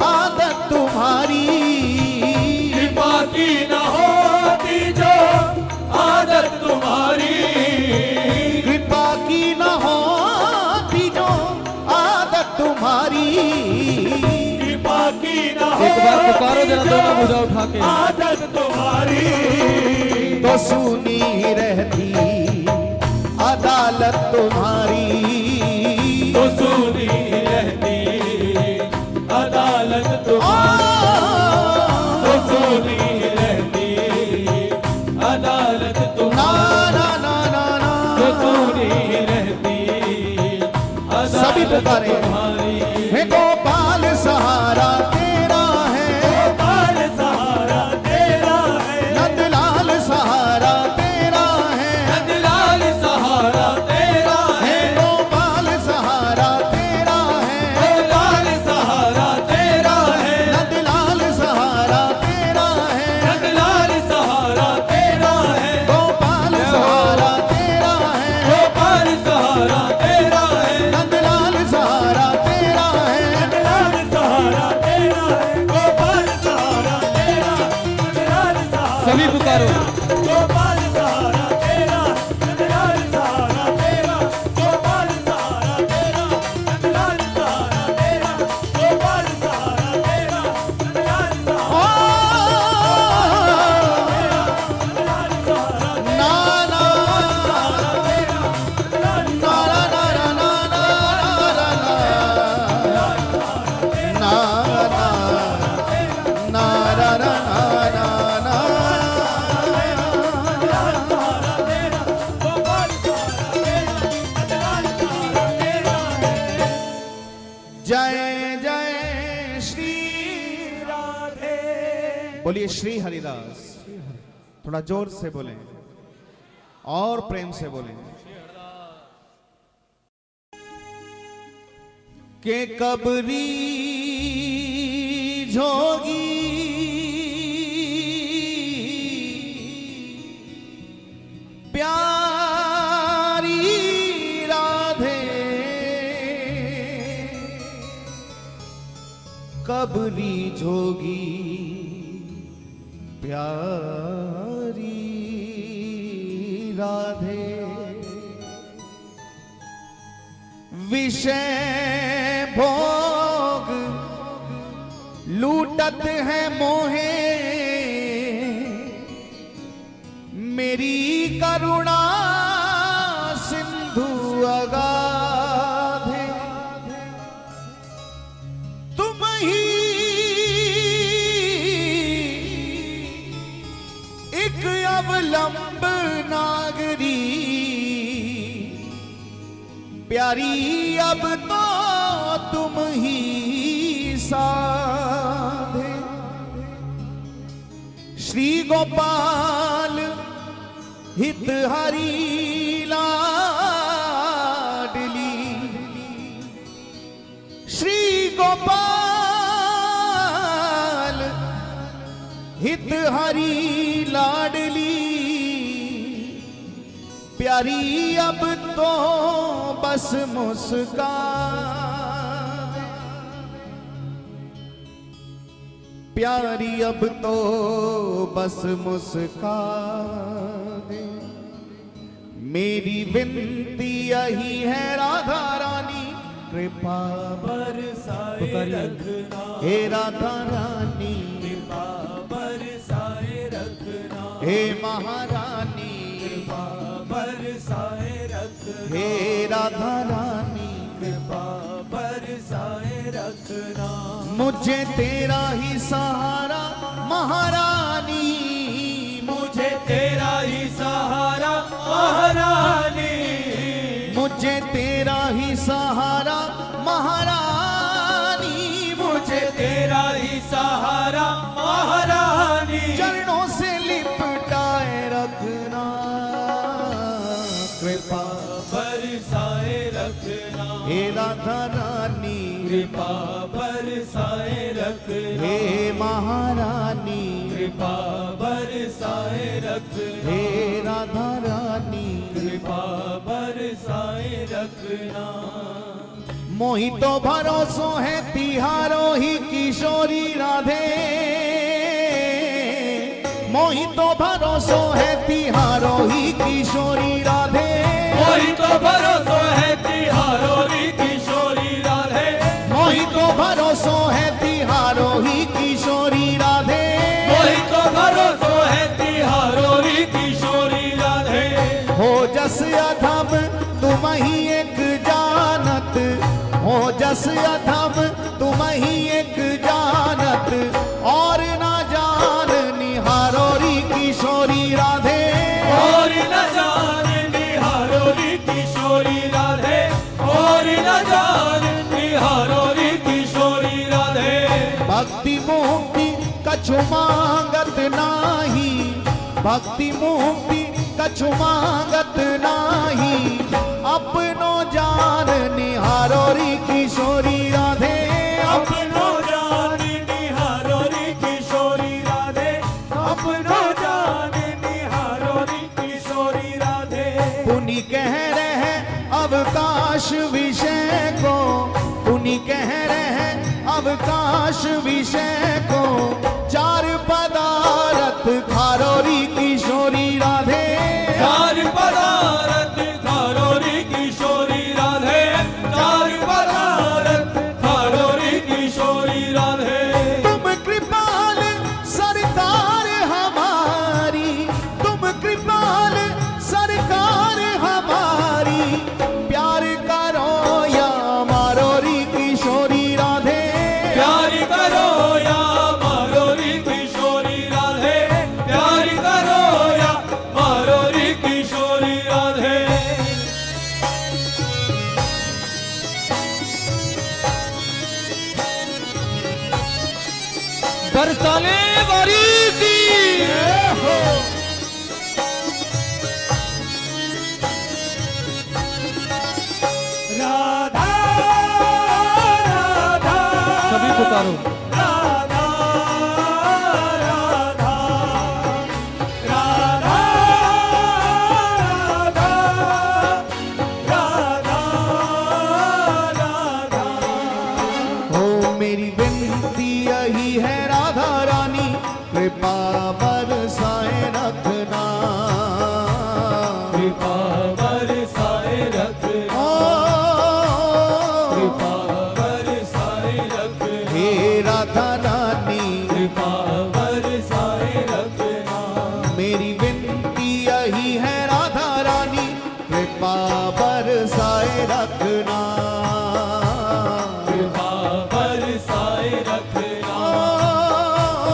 Speaker 3: आदत तुम्हारी,
Speaker 2: कृपा की न होती जो आदत तुम्हारी,
Speaker 3: कृपा की न होती जो आदत तुम्हारी,
Speaker 2: कृपा की न
Speaker 1: एक बार पुकारो जरा
Speaker 2: होती
Speaker 1: दोनों
Speaker 2: जो
Speaker 1: भुजा उठा के।
Speaker 2: आदत तुम्हारी,
Speaker 3: तो सुनी रहती अदालत तुम्हारी,
Speaker 2: तो सुनी रहती अदालत तुम्हारी, तो सुनी रहती अदालत
Speaker 3: ना
Speaker 2: तुम्हारी,
Speaker 3: ना ना ना ना
Speaker 2: तो सुनी रहती
Speaker 3: सभी
Speaker 2: अदालत
Speaker 3: पुकारे।
Speaker 2: तुम्हारी।
Speaker 3: हे गोपाल सहारा तेरा है,
Speaker 2: गोपाल सहारा तेरा है,
Speaker 3: नंदलाल सहारा तेरा है,
Speaker 2: नंदलाल सहारा तेरा
Speaker 3: हे
Speaker 2: है,
Speaker 3: गोपाल सहारा तेरा है,
Speaker 2: गोपाल सहारा तेरा है,
Speaker 3: नंदलाल सहारा तेरा है,
Speaker 2: नंदलाल सहारा तेरा है,
Speaker 3: गोपाल सहारा तेरा है,
Speaker 2: गोपाल सहारा तेरा है,
Speaker 3: नंदलाल सहारा तेरा है,
Speaker 2: नंदलाल सहारा तेरा है, गोपाल सहारा तेरा, नंदलाल सहारा
Speaker 1: सभी पुकारो।
Speaker 2: गोपाल सहारा तेरा, नंदलाल सहारा तेरा, गोपाल सहारा तेरा, नंदलाल सहारा तेरा, गोपाल सहारा तेरा, नंदलाल सहारा
Speaker 3: ना ना जय जय श्री
Speaker 2: राधे।
Speaker 3: बोलिए श्री हरिदास। थोड़ा जोर से बोलें और प्रेम से बोलें। के कबरी जोगी प्यारी राधे, कबरी जोगी प्यारी राधे, विषय भोग लूटत है मोहे, मेरी करुणा सिंधु अगाधे, तुम ही एक अवलंब नागरी, प्यारी अब तो तुम ही साधे, श्री गोपाल हित हरि लाडली, श्री गोपाल हित हरि लाडली, प्यारी अब तो बस मुस्कान, प्यारी अब तो बस मुस्कान, मेरी विनती यही है राधा रानी, कृपा
Speaker 2: बरसाए
Speaker 1: पुकारिए।
Speaker 2: रखना,
Speaker 3: हे राधा रानी,
Speaker 2: कृपा बरसाए रखना,
Speaker 3: हे महारानी,
Speaker 2: कृपा बरसाए रखना,
Speaker 3: हे राधा रानी,
Speaker 2: कृपा बरसाए रखना,
Speaker 3: मुझे तेरा ही सहारा महारानी,
Speaker 2: मुझे तेरा ही सहारा महारानी,
Speaker 3: मुझे तेरा ही सहारा महारानी, मुझे
Speaker 2: तेरा ही सहारा महारानी,
Speaker 3: चरणों से लिपटाए रखना, हे राधा रानी
Speaker 2: कृपा बरसाए रखना,
Speaker 3: हे महारानी
Speaker 2: कृपा बरसाए रखना,
Speaker 3: हे राधा रानी
Speaker 2: कृपा बरसाए रखना।
Speaker 3: मोहि तो भरोसो है तिहारो ही किशोरी राधे, मोहि तो भरोसो है तिहारो ही किशोरी राधे,
Speaker 2: मोहि तो भरोसो है तिहारो ही किशोरी राधे,
Speaker 3: मोहि तो भरोसो है तिहारो ही किशोरी राधे,
Speaker 2: मोहि तो भरोसो है तिहारो ही किशोरी राधे।
Speaker 3: हो जस अधम तुम ही एक जानत, हो जस अधम तुम ही एक जानत, और ना जान निहारो री किशोरी राधे,
Speaker 2: और न जान निहारो री किशोरी राधे, और न जान निहारो री किशोरी राधे।
Speaker 3: भक्ति मुक्ति कछु मांगत नाही, भक्ति मुक्ति कछु मांगत नाही, अपनो जान निहारो री किशोरी राधे,
Speaker 2: अपनो जान निहारो री किशोरी राधे, अपनो जान निहारो री किशोरी राधे।
Speaker 3: पुनि कह रहे अवकाश विषय को, पुनि कह रहे अवकाश विषय को, चार पदार्थ खारो री किशोरी राधे,
Speaker 2: चार पदार्थ खारो री किशोरी राधे, चार पदार्थ खारो री किशोरी राधे।
Speaker 3: तुम कृपाल सरकार हमारी, तुम कृपाल सरकार हमारी, प्यार करो या मारो री किशोरी राधे,
Speaker 2: प्यार करो या मारो री किशोरी राधे, प्यार करो या मारो री किशोरी राधे।
Speaker 1: बरसाने वाली दी
Speaker 2: राधा राधा
Speaker 1: सभी पुकारो।
Speaker 2: राधा राधा राधा राधा राधा राधा।
Speaker 3: हो मेरी विनती यही है राधा रानी, कृपा बरसाए रखना,
Speaker 2: कृपा बरसाए रखना,
Speaker 3: ओ
Speaker 2: कृपा बरसाए रखना,
Speaker 3: हे राधा रानी
Speaker 2: कृपा बरसाए रखना।
Speaker 3: मेरी विनती यही है राधा रानी, कृपा बरसाए रखना,
Speaker 2: कृपा बरसाए रखना,
Speaker 3: ओ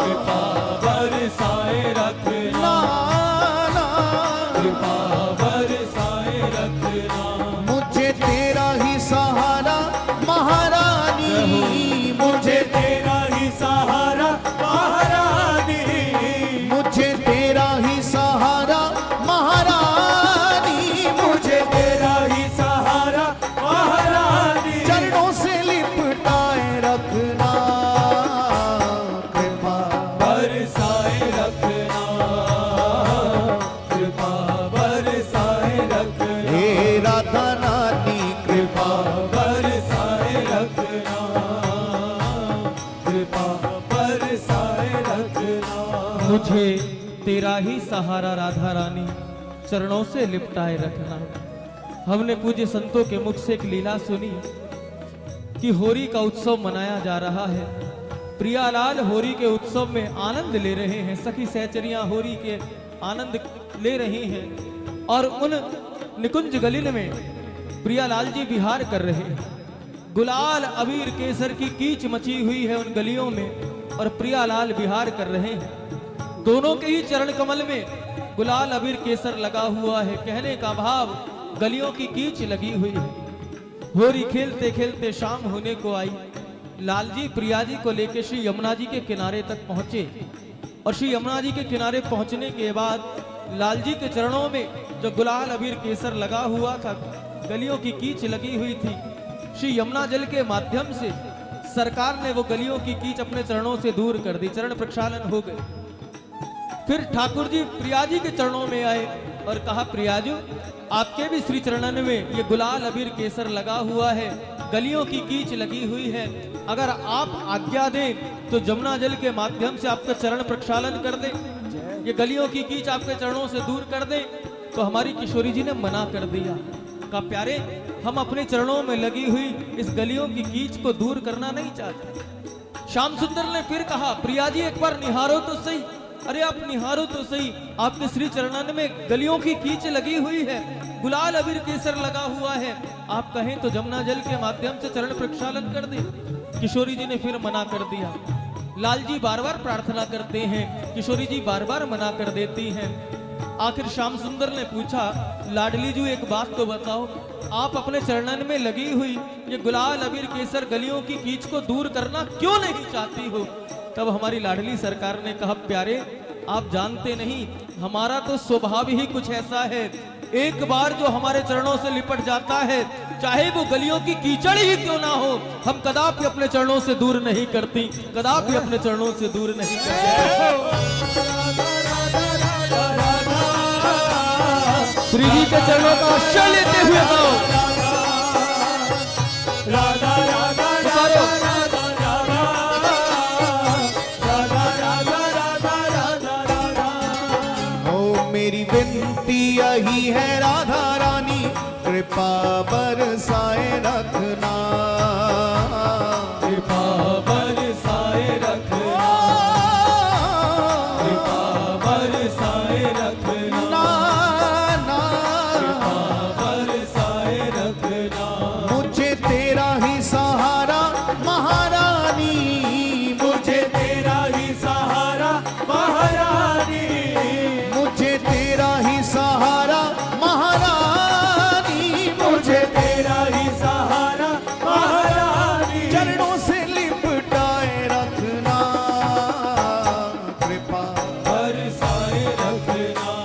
Speaker 2: कृपा बरसाए रखना,
Speaker 3: ना ना
Speaker 2: कृपा बरसाए रखना।
Speaker 3: मुझे तेरा ही सहारा महारानी, मुझे
Speaker 2: तेरा ही सहारा महारानी,
Speaker 3: मुझे तेरा ही सहारा महारानी, मुझे
Speaker 2: तेरा ही सहारा महारानी।
Speaker 3: चरणों से लिपटाए रखना, कृपा
Speaker 2: बरसाए रखना, कृपा बरसाए रखना,
Speaker 3: हे राधा रानी कृपा
Speaker 2: बरसाए रखना, कृपा बरसाए रखना।
Speaker 1: मुझे तेरा ही सहारा राधा रानी, चरणों से लिपटाए रखना। हमने पूज्य संतों के मुख से एक लीला सुनी कि होरी का उत्सव मनाया जा रहा है। प्रियालाल होरी के उत्सव में आनंद ले रहे हैं, सखी सहचरियां होरी के आनंद ले रही हैं और उन निकुंज गलिन में प्रियालाल जी विहार कर रहे हैं। गुलाल अबीर केसर की कीच मची हुई है उन गलियों में और प्रियालाल विहार कर रहे हैं। दोनों के ही चरण कमल में गुलाल अबीर केसर लगा हुआ है। कहने का भाव गलियों की कीच लगी हुई है। होरी खेलते खेलते शाम होने को आई। लालजी प्रिया जी को लेकर श्री यमुना जी के किनारे तक पहुंचे और श्री यमुना जी के किनारे पहुंचने के बाद लालजी के चरणों में जो गुलाल अबीर केसर लगा हुआ था गलियों की कीच लगी हुई थी। श्री यमुना जल के माध्यम से सरकार ने वो गलियों की कीच अपने चरणों से दूर कर दी, चरण प्रक्षालन हो गए। फिर ठाकुर जी प्रिया जी के चरणों में आए और कहा, प्रियाजू आपके भी श्री चरणन में ये गुलाल अबीर केसर लगा हुआ है, गलियों की कीच लगी हुई है, अगर आप आज्ञा दें तो जमुना जल के माध्यम से आपका चरण प्रक्षालन कर दें, ये गलियों की कीच आपके चरणों से दूर कर दें। तो हमारी किशोरी जी ने मना कर दिया, कहा प्यारे हम अपने चरणों में लगी हुई इस गलियों की कीच को दूर करना नहीं चाहते। श्याम सुंदर ने फिर कहा, प्रिया जी एक बार निहारो तो सही। अरे आप निहारो तो सही, आपके श्री चरणन में गलियों की कीच लगी हुई है, गुलाल अबीर केसर लगा हुआ है, आप कहें तो जमुना जल के माध्यम से चरण प्रक्षालन कर दे। किशोरी जी ने फिर मना कर दिया। लाल जी बार बार प्रार्थना करते हैं, किशोरी जी बार बार मना कर देती हैं। आखिर श्याम सुंदर ने पूछा, लाडली जी एक बात तो बताओ, आप अपने चरणन में लगी हुई ये गुलाल अबीर केसर गलियों की कीच को दूर करना क्यों नहीं चाहती हो? तब हमारी लाडली सरकार ने कहा, प्यारे आप जानते नहीं, हमारा तो स्वभाव ही कुछ ऐसा है, एक बार जो हमारे चरणों से लिपट जाता है, चाहे वो गलियों की कीचड़ ही क्यों ना हो, हम कदापि अपने चरणों से दूर नहीं करती, कदापि अपने चरणों से दूर नहीं करती। श्री जी के चरणों का आश्रय लेते हुए गाओ,
Speaker 2: राधा राधा
Speaker 1: पुकारो।
Speaker 3: मेरी विनती यही है राधा रानी, कृपा बरसाए रखना,
Speaker 1: कृपा बरसाए रखना, कृपा बरसाए रखना, कृपा बरसाए रखना।
Speaker 3: मुझे तेरा ही सहारा महारानी,
Speaker 2: मुझे तेरा ही सहारा महारानी,
Speaker 3: मुझे तेरा ही सहारा महारानी, मुझे
Speaker 2: तेरा ही सहारा महारानी,
Speaker 3: चरणों से लिपटाए रखना, कृपा
Speaker 1: बरसाए रखना,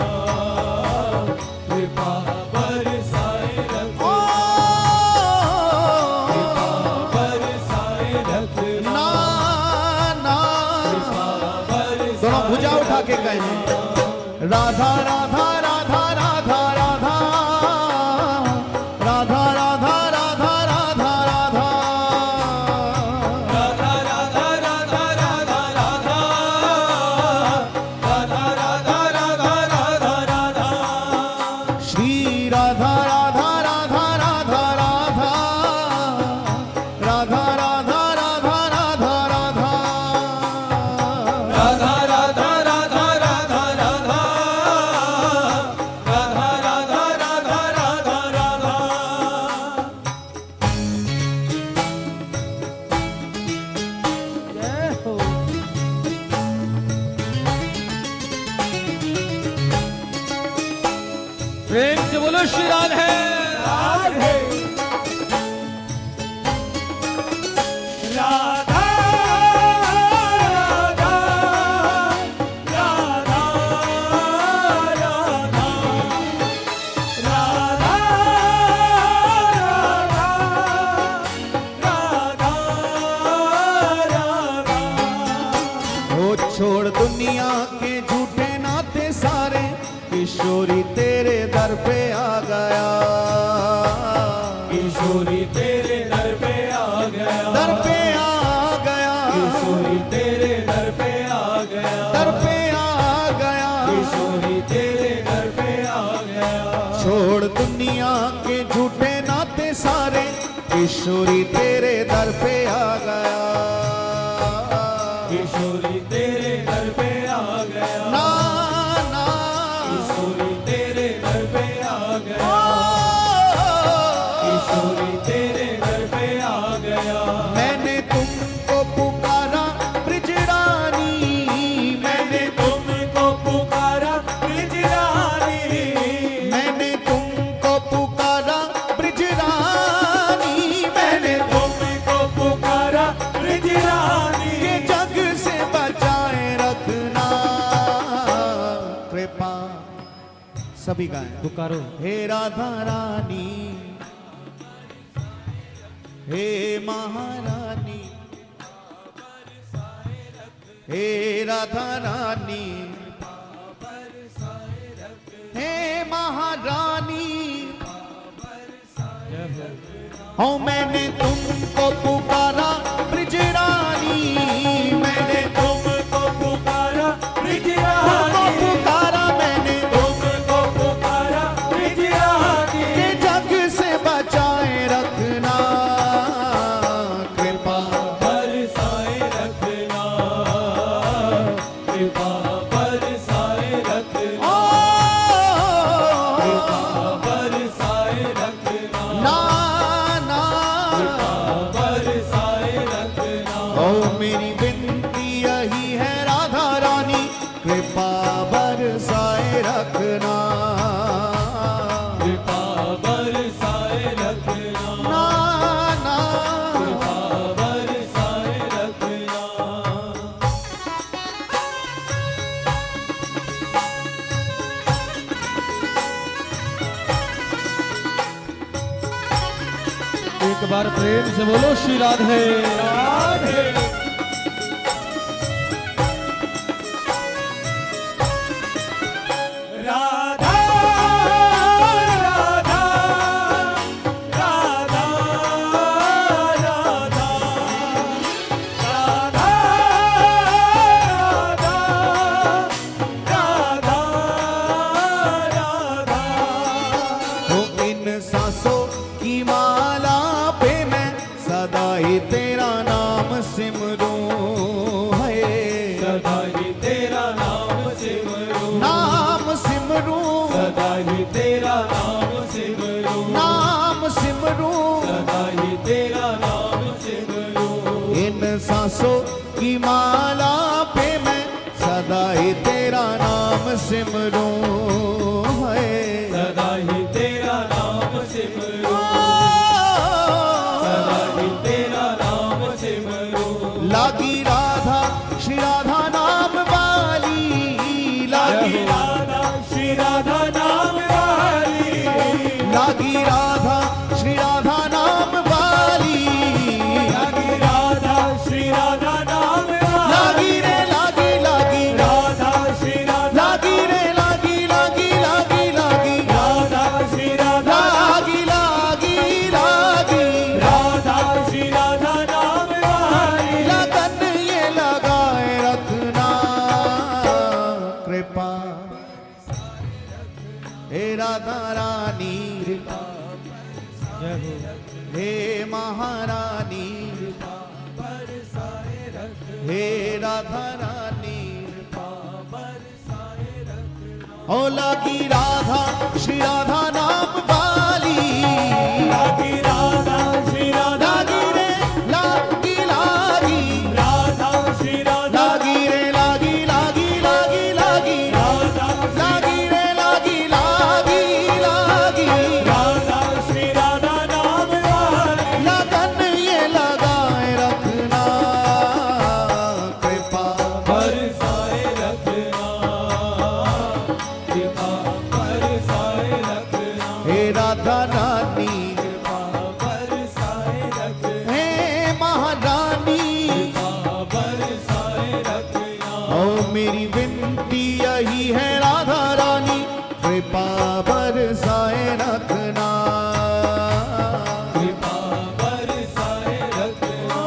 Speaker 1: कृपा बरसाए रखना, बरसाए रखना,
Speaker 3: ना दोनों भुजा उठा के कहें, राधा राधा राधा राधा राधा राधा राधा राधा राधा राधा
Speaker 1: राधा राधा राधा राधा राधा, राधा राधा राधा राधा राधा,
Speaker 3: श्री राधा राधा राधा राधा राधा राधा राधा राधा राधा राधा
Speaker 1: राधा राधा राधा राधा राधा, राधा राधा राधा राधा राधा। जय हो। प्रेम से बोलो श्री राधे।
Speaker 2: राधे राधा राधा राधा राधा राधा राधा राधा।
Speaker 3: हो छोड़ दुनिया के झूठे नाते सारे, किशोरी तेरे दर पे आ गया,
Speaker 2: किशोरी तेरे दर पे आ गया,
Speaker 3: दर पे आ गया,
Speaker 2: किशोरी तेरे दर पे आ गया,
Speaker 3: दर पे आ गया,
Speaker 2: किशोरी तेरे दर पे आ गया।
Speaker 3: छोड़ दुनिया के झूठे नाते सारे, किशोरी तेरे दर पे आ गया,
Speaker 2: किशोरी तेरे दर पे आ गया,
Speaker 3: ना ना
Speaker 2: किशोरी तेरे दर पे आ गया, किशोरी तेरे दर पे आ गया।
Speaker 3: मैंने तुमको पुकारा ब्रिज रानी,
Speaker 2: मैंने तुमको पुकारा ब्रिज रानी,
Speaker 3: मैंने तुमको पुकारा ब्रिज रानी, मैंने
Speaker 2: तुमको पुकारा ब्रिज रानी,
Speaker 3: ये जग से बचाए रखना, कृपा सभी गाएं,
Speaker 1: पुकारो।
Speaker 3: हे राधा रानी, हे महारानी, हे राधा रानी, हे महारानी, हो मैंने तुमको पुकारा ब्रिज रानी, मैंने
Speaker 2: तुमको पुकारा ब्रिज
Speaker 3: तुमको
Speaker 2: रानी,
Speaker 3: पुकारा, मैंने
Speaker 2: तुमको पुकारा ब्रिज रानी,
Speaker 3: के जग से बचाए रखना, कृपा
Speaker 2: बरसाए रखना, कृपा बरसाए रखना, कृपा बरसाए रखना,
Speaker 3: ना ना
Speaker 2: बरसाए रखना,
Speaker 3: ओ मेरी विनती यही है राधा रानी, कृपा बरसाए रखना,
Speaker 2: कृपा बरसाए रखना,
Speaker 3: ना ना
Speaker 2: कृपा बरसाए रखना।
Speaker 1: एक बार प्रेम से बोलो श्री राधे।
Speaker 2: राधे राधा राधा राधा राधा राधा राधा राधा
Speaker 3: हो इन सांसों की माला पे मैं सदा ही तेरा नाम सिमरूं, है
Speaker 2: सदा ही तेरा नाम सिमरूं,
Speaker 3: नाम सिमरूं,
Speaker 2: सदा ही तेरा नाम सिमरूं,
Speaker 3: नाम सिमरूं,
Speaker 2: सदा ही तेरा नाम सिमरूं,
Speaker 3: इन सांसों की माला पे मैं सदा ही तेरा नाम सिमरूं, है
Speaker 2: सदा ही तेरा नाम सिमरूं, सदा ही तेरा नाम सिमरूं,
Speaker 3: लागी राधा श्री राधा नाम वाली, लागी
Speaker 2: लगी राधा श्री राधा नाम वाली,
Speaker 3: लागी राधा श्री राधा नाम वाली,
Speaker 2: लगी राधा श्री राधा नाम वाली,
Speaker 3: लागी रे लागी लागी,
Speaker 2: राधा श्री राधा,
Speaker 3: लागी रे लागी लागी लागी लागी,
Speaker 2: राधा श्री राधा,
Speaker 3: लागी लागी लागी,
Speaker 2: राधा श्री राधा नाम वाली,
Speaker 3: लगन ये लगाए रखना, कृपा हे राधा रानी, हे महारानी, हे राधा रानी, ओ लागी राधा श्री राधा नाम वाली,
Speaker 2: लगी राधा श्री राधा,
Speaker 3: लागी रे लागी लागी,
Speaker 2: राधा श्री राधा,
Speaker 3: लागी रे लागी लागी लागी लागी,
Speaker 2: राधा
Speaker 3: लागी रे लागी लागी लागी,
Speaker 2: राधा श्री राधा नाम वाली,
Speaker 3: लगन ये लगाए रखना, कृपा
Speaker 2: बरसाए रखना, कृपा बरसाए रखना,
Speaker 3: हे राधा रानी,
Speaker 2: कृपा बरसाए रखना,
Speaker 3: हे महारानी,
Speaker 2: कृपा बरसाए रखना,
Speaker 3: ओ मेरी विनती यही है राधा रानी, कृपा बरसाए रखना,
Speaker 2: कृपा बरसाए रखना,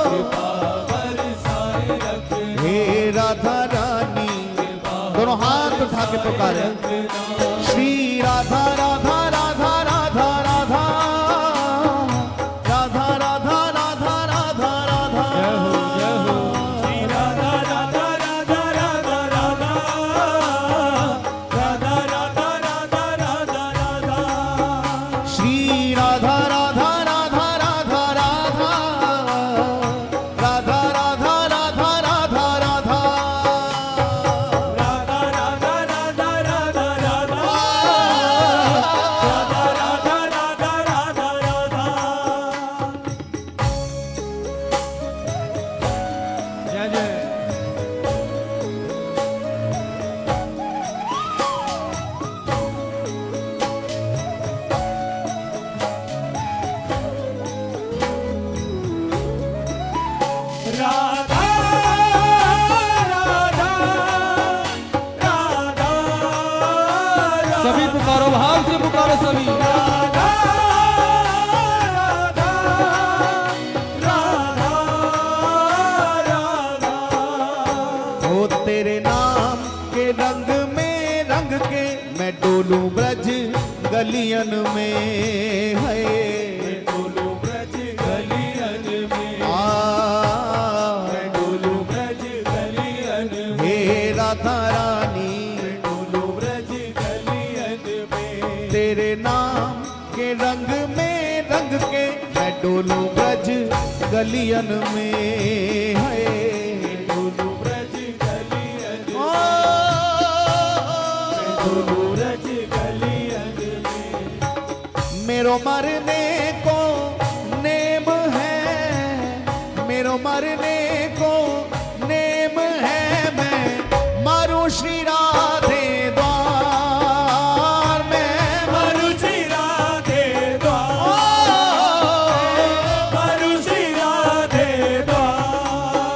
Speaker 2: कृपा बरसाए रखना,
Speaker 3: हे राधा रानी, दोनों हाथ उठा के पुकारे श्री राधा राधा राधा राधा राधा राधा राधा राधा राधा राधा,
Speaker 2: श्री राधा राधा राधा राधा राधा, राधा राधा राधा राधा राधा,
Speaker 3: श्री राधा राधा राधा राधा राधा, राधा राधा राधा राधा राधा,
Speaker 2: राधा राधा राधा राधा राधा,
Speaker 1: बोलो सभी।
Speaker 2: राधा राधा राधा राधा।
Speaker 3: ओ तेरे नाम के रंग में रंग के मैं डोलूं ब्रज गलियन में है।
Speaker 2: डोलू ब्रज गलियन में,
Speaker 3: आ
Speaker 2: डोलू ब्रज गलियन में,
Speaker 3: हे राधा रानी
Speaker 2: डोलू ब्रज गलियन में।
Speaker 3: तेरे नाम के रंग में रंग के मैं डोलूं ब्रज गलियन में है।
Speaker 2: डोलू ब्रज गलियन में,
Speaker 3: ओ,
Speaker 2: डोलू ब्रज गलियन में।
Speaker 3: मेरो मरने को नेम है, मेरो मरने को नेम है, मैं मारू श्री राधे द्वार में।
Speaker 2: मरुचि राधे द्वार, मरुचि राधे द्वार।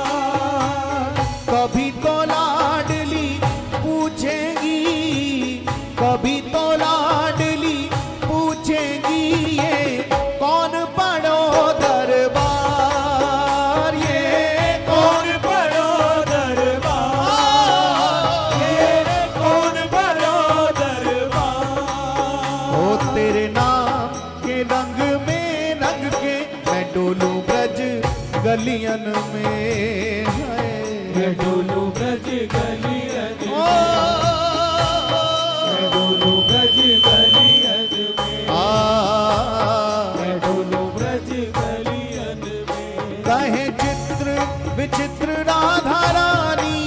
Speaker 3: कभी तो लाडली पूछेगी, कभी तो लाडली पूछेगी ये कौन पड़ो दरबार, ये
Speaker 2: कौन पड़ो दरबार, ये कौन पड़ो दरबार।
Speaker 3: ओ तेरे नाम के रंग में रंग के मैं डोलूं ब्रज गलियन में है।
Speaker 2: मैं डोलू ब्रज गलियन
Speaker 3: ओ,
Speaker 2: में, मैं डोलू ब्रज गलियन में,
Speaker 3: आ,
Speaker 2: मैं डोलू ब्रज गलियन में।
Speaker 3: कहे चित्र विचित्र राधा रानी,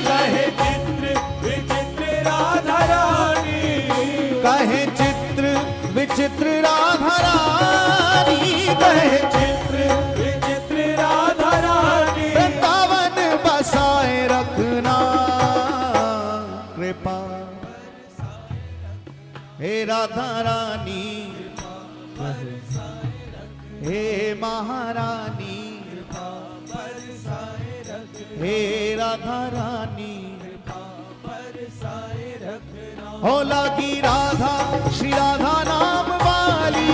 Speaker 2: कहे चित्र विचित्र राधा रानी,
Speaker 3: कहे चित्र विचित्र राधा रानी, कहे
Speaker 2: चित्र विचित्र राधा रानी।
Speaker 3: वृंदावन बसाए रखना कृपा, हे राधा रानी, हे महारानी, हे राधा रानी। हो लागी राधा श्री राधा नाम वाली,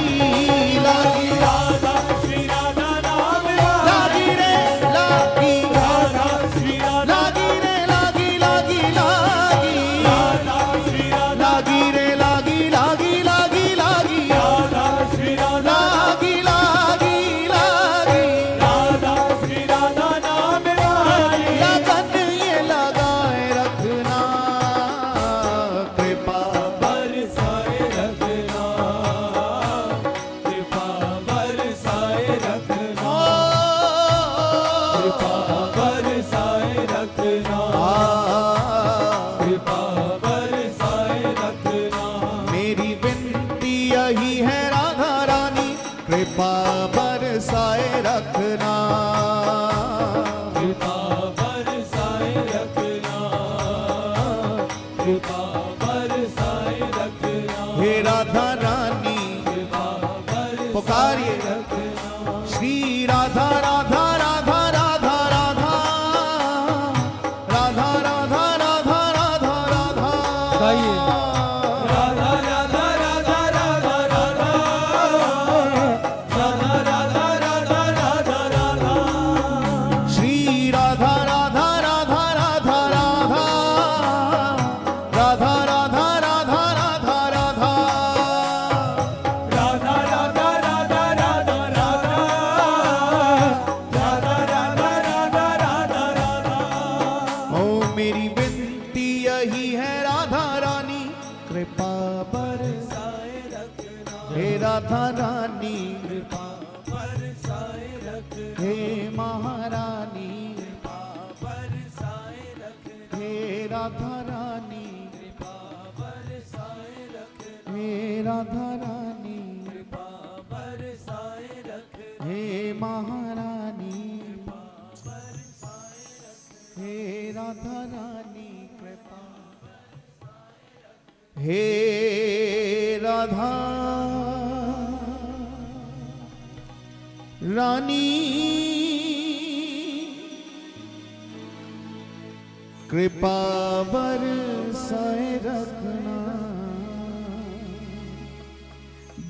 Speaker 3: लागी
Speaker 2: राधा श्री राधा नाम वाली,
Speaker 3: लागी रे लागी,
Speaker 2: राधा श्री राधा,
Speaker 3: लागी रे लागी लागी लागी,
Speaker 2: राधा श्री राधा,
Speaker 3: लागी रे लागी लागी लागी लागी,
Speaker 2: राधा श्री राधा,
Speaker 3: लागी लागी लागी,
Speaker 2: राधा श्री राधा नाम वाली।
Speaker 3: लगन ये लगाए रखना कृपा,
Speaker 2: बरसाए रखना, कृपा बरसाए रखना, कृपा बरसाए रखना, कृपा बरसाए रखना।
Speaker 3: मेरी विनती यही है राधा रानी, कृपा बरसाए रखना।
Speaker 2: कृपा बरसाए रखना, कृपा बरसाए रखना,
Speaker 3: हे राधा रानी
Speaker 2: कृपा बरसाए
Speaker 3: पुकारिए,
Speaker 2: रखना।
Speaker 3: श्री राधा राधा राधा राधा राधा राधा राधा राधा राधा राधा
Speaker 1: गाइए।
Speaker 2: राधा राधा राधा राधा राधा, राधा राधा राधा राधा राधा।
Speaker 3: श्री राधा राधा राधा राधा राधा राधा राधा राधा राधा राधा।
Speaker 2: राधा राधा राधा राधा राधा, राधा राधा राधा राधा राधा।
Speaker 3: ओ मेरी विनती यही है राधा रानी, कृपा
Speaker 2: बरसाए रखना,
Speaker 3: हे राधा रानी,
Speaker 2: कृपा बरसाए रखना,
Speaker 3: हे महारानी,
Speaker 2: कृपा बरसाए रखना,
Speaker 3: हे राधा रानी,
Speaker 2: कृपा बरसाए रखना,
Speaker 3: हे राधा रानी,
Speaker 2: कृपा बरसाए रखना,
Speaker 3: हे महारानी,
Speaker 2: बरसाए रखना।
Speaker 3: हे राधा रानी कृपा, हे राधा रानी कृपा बरसाए रखना।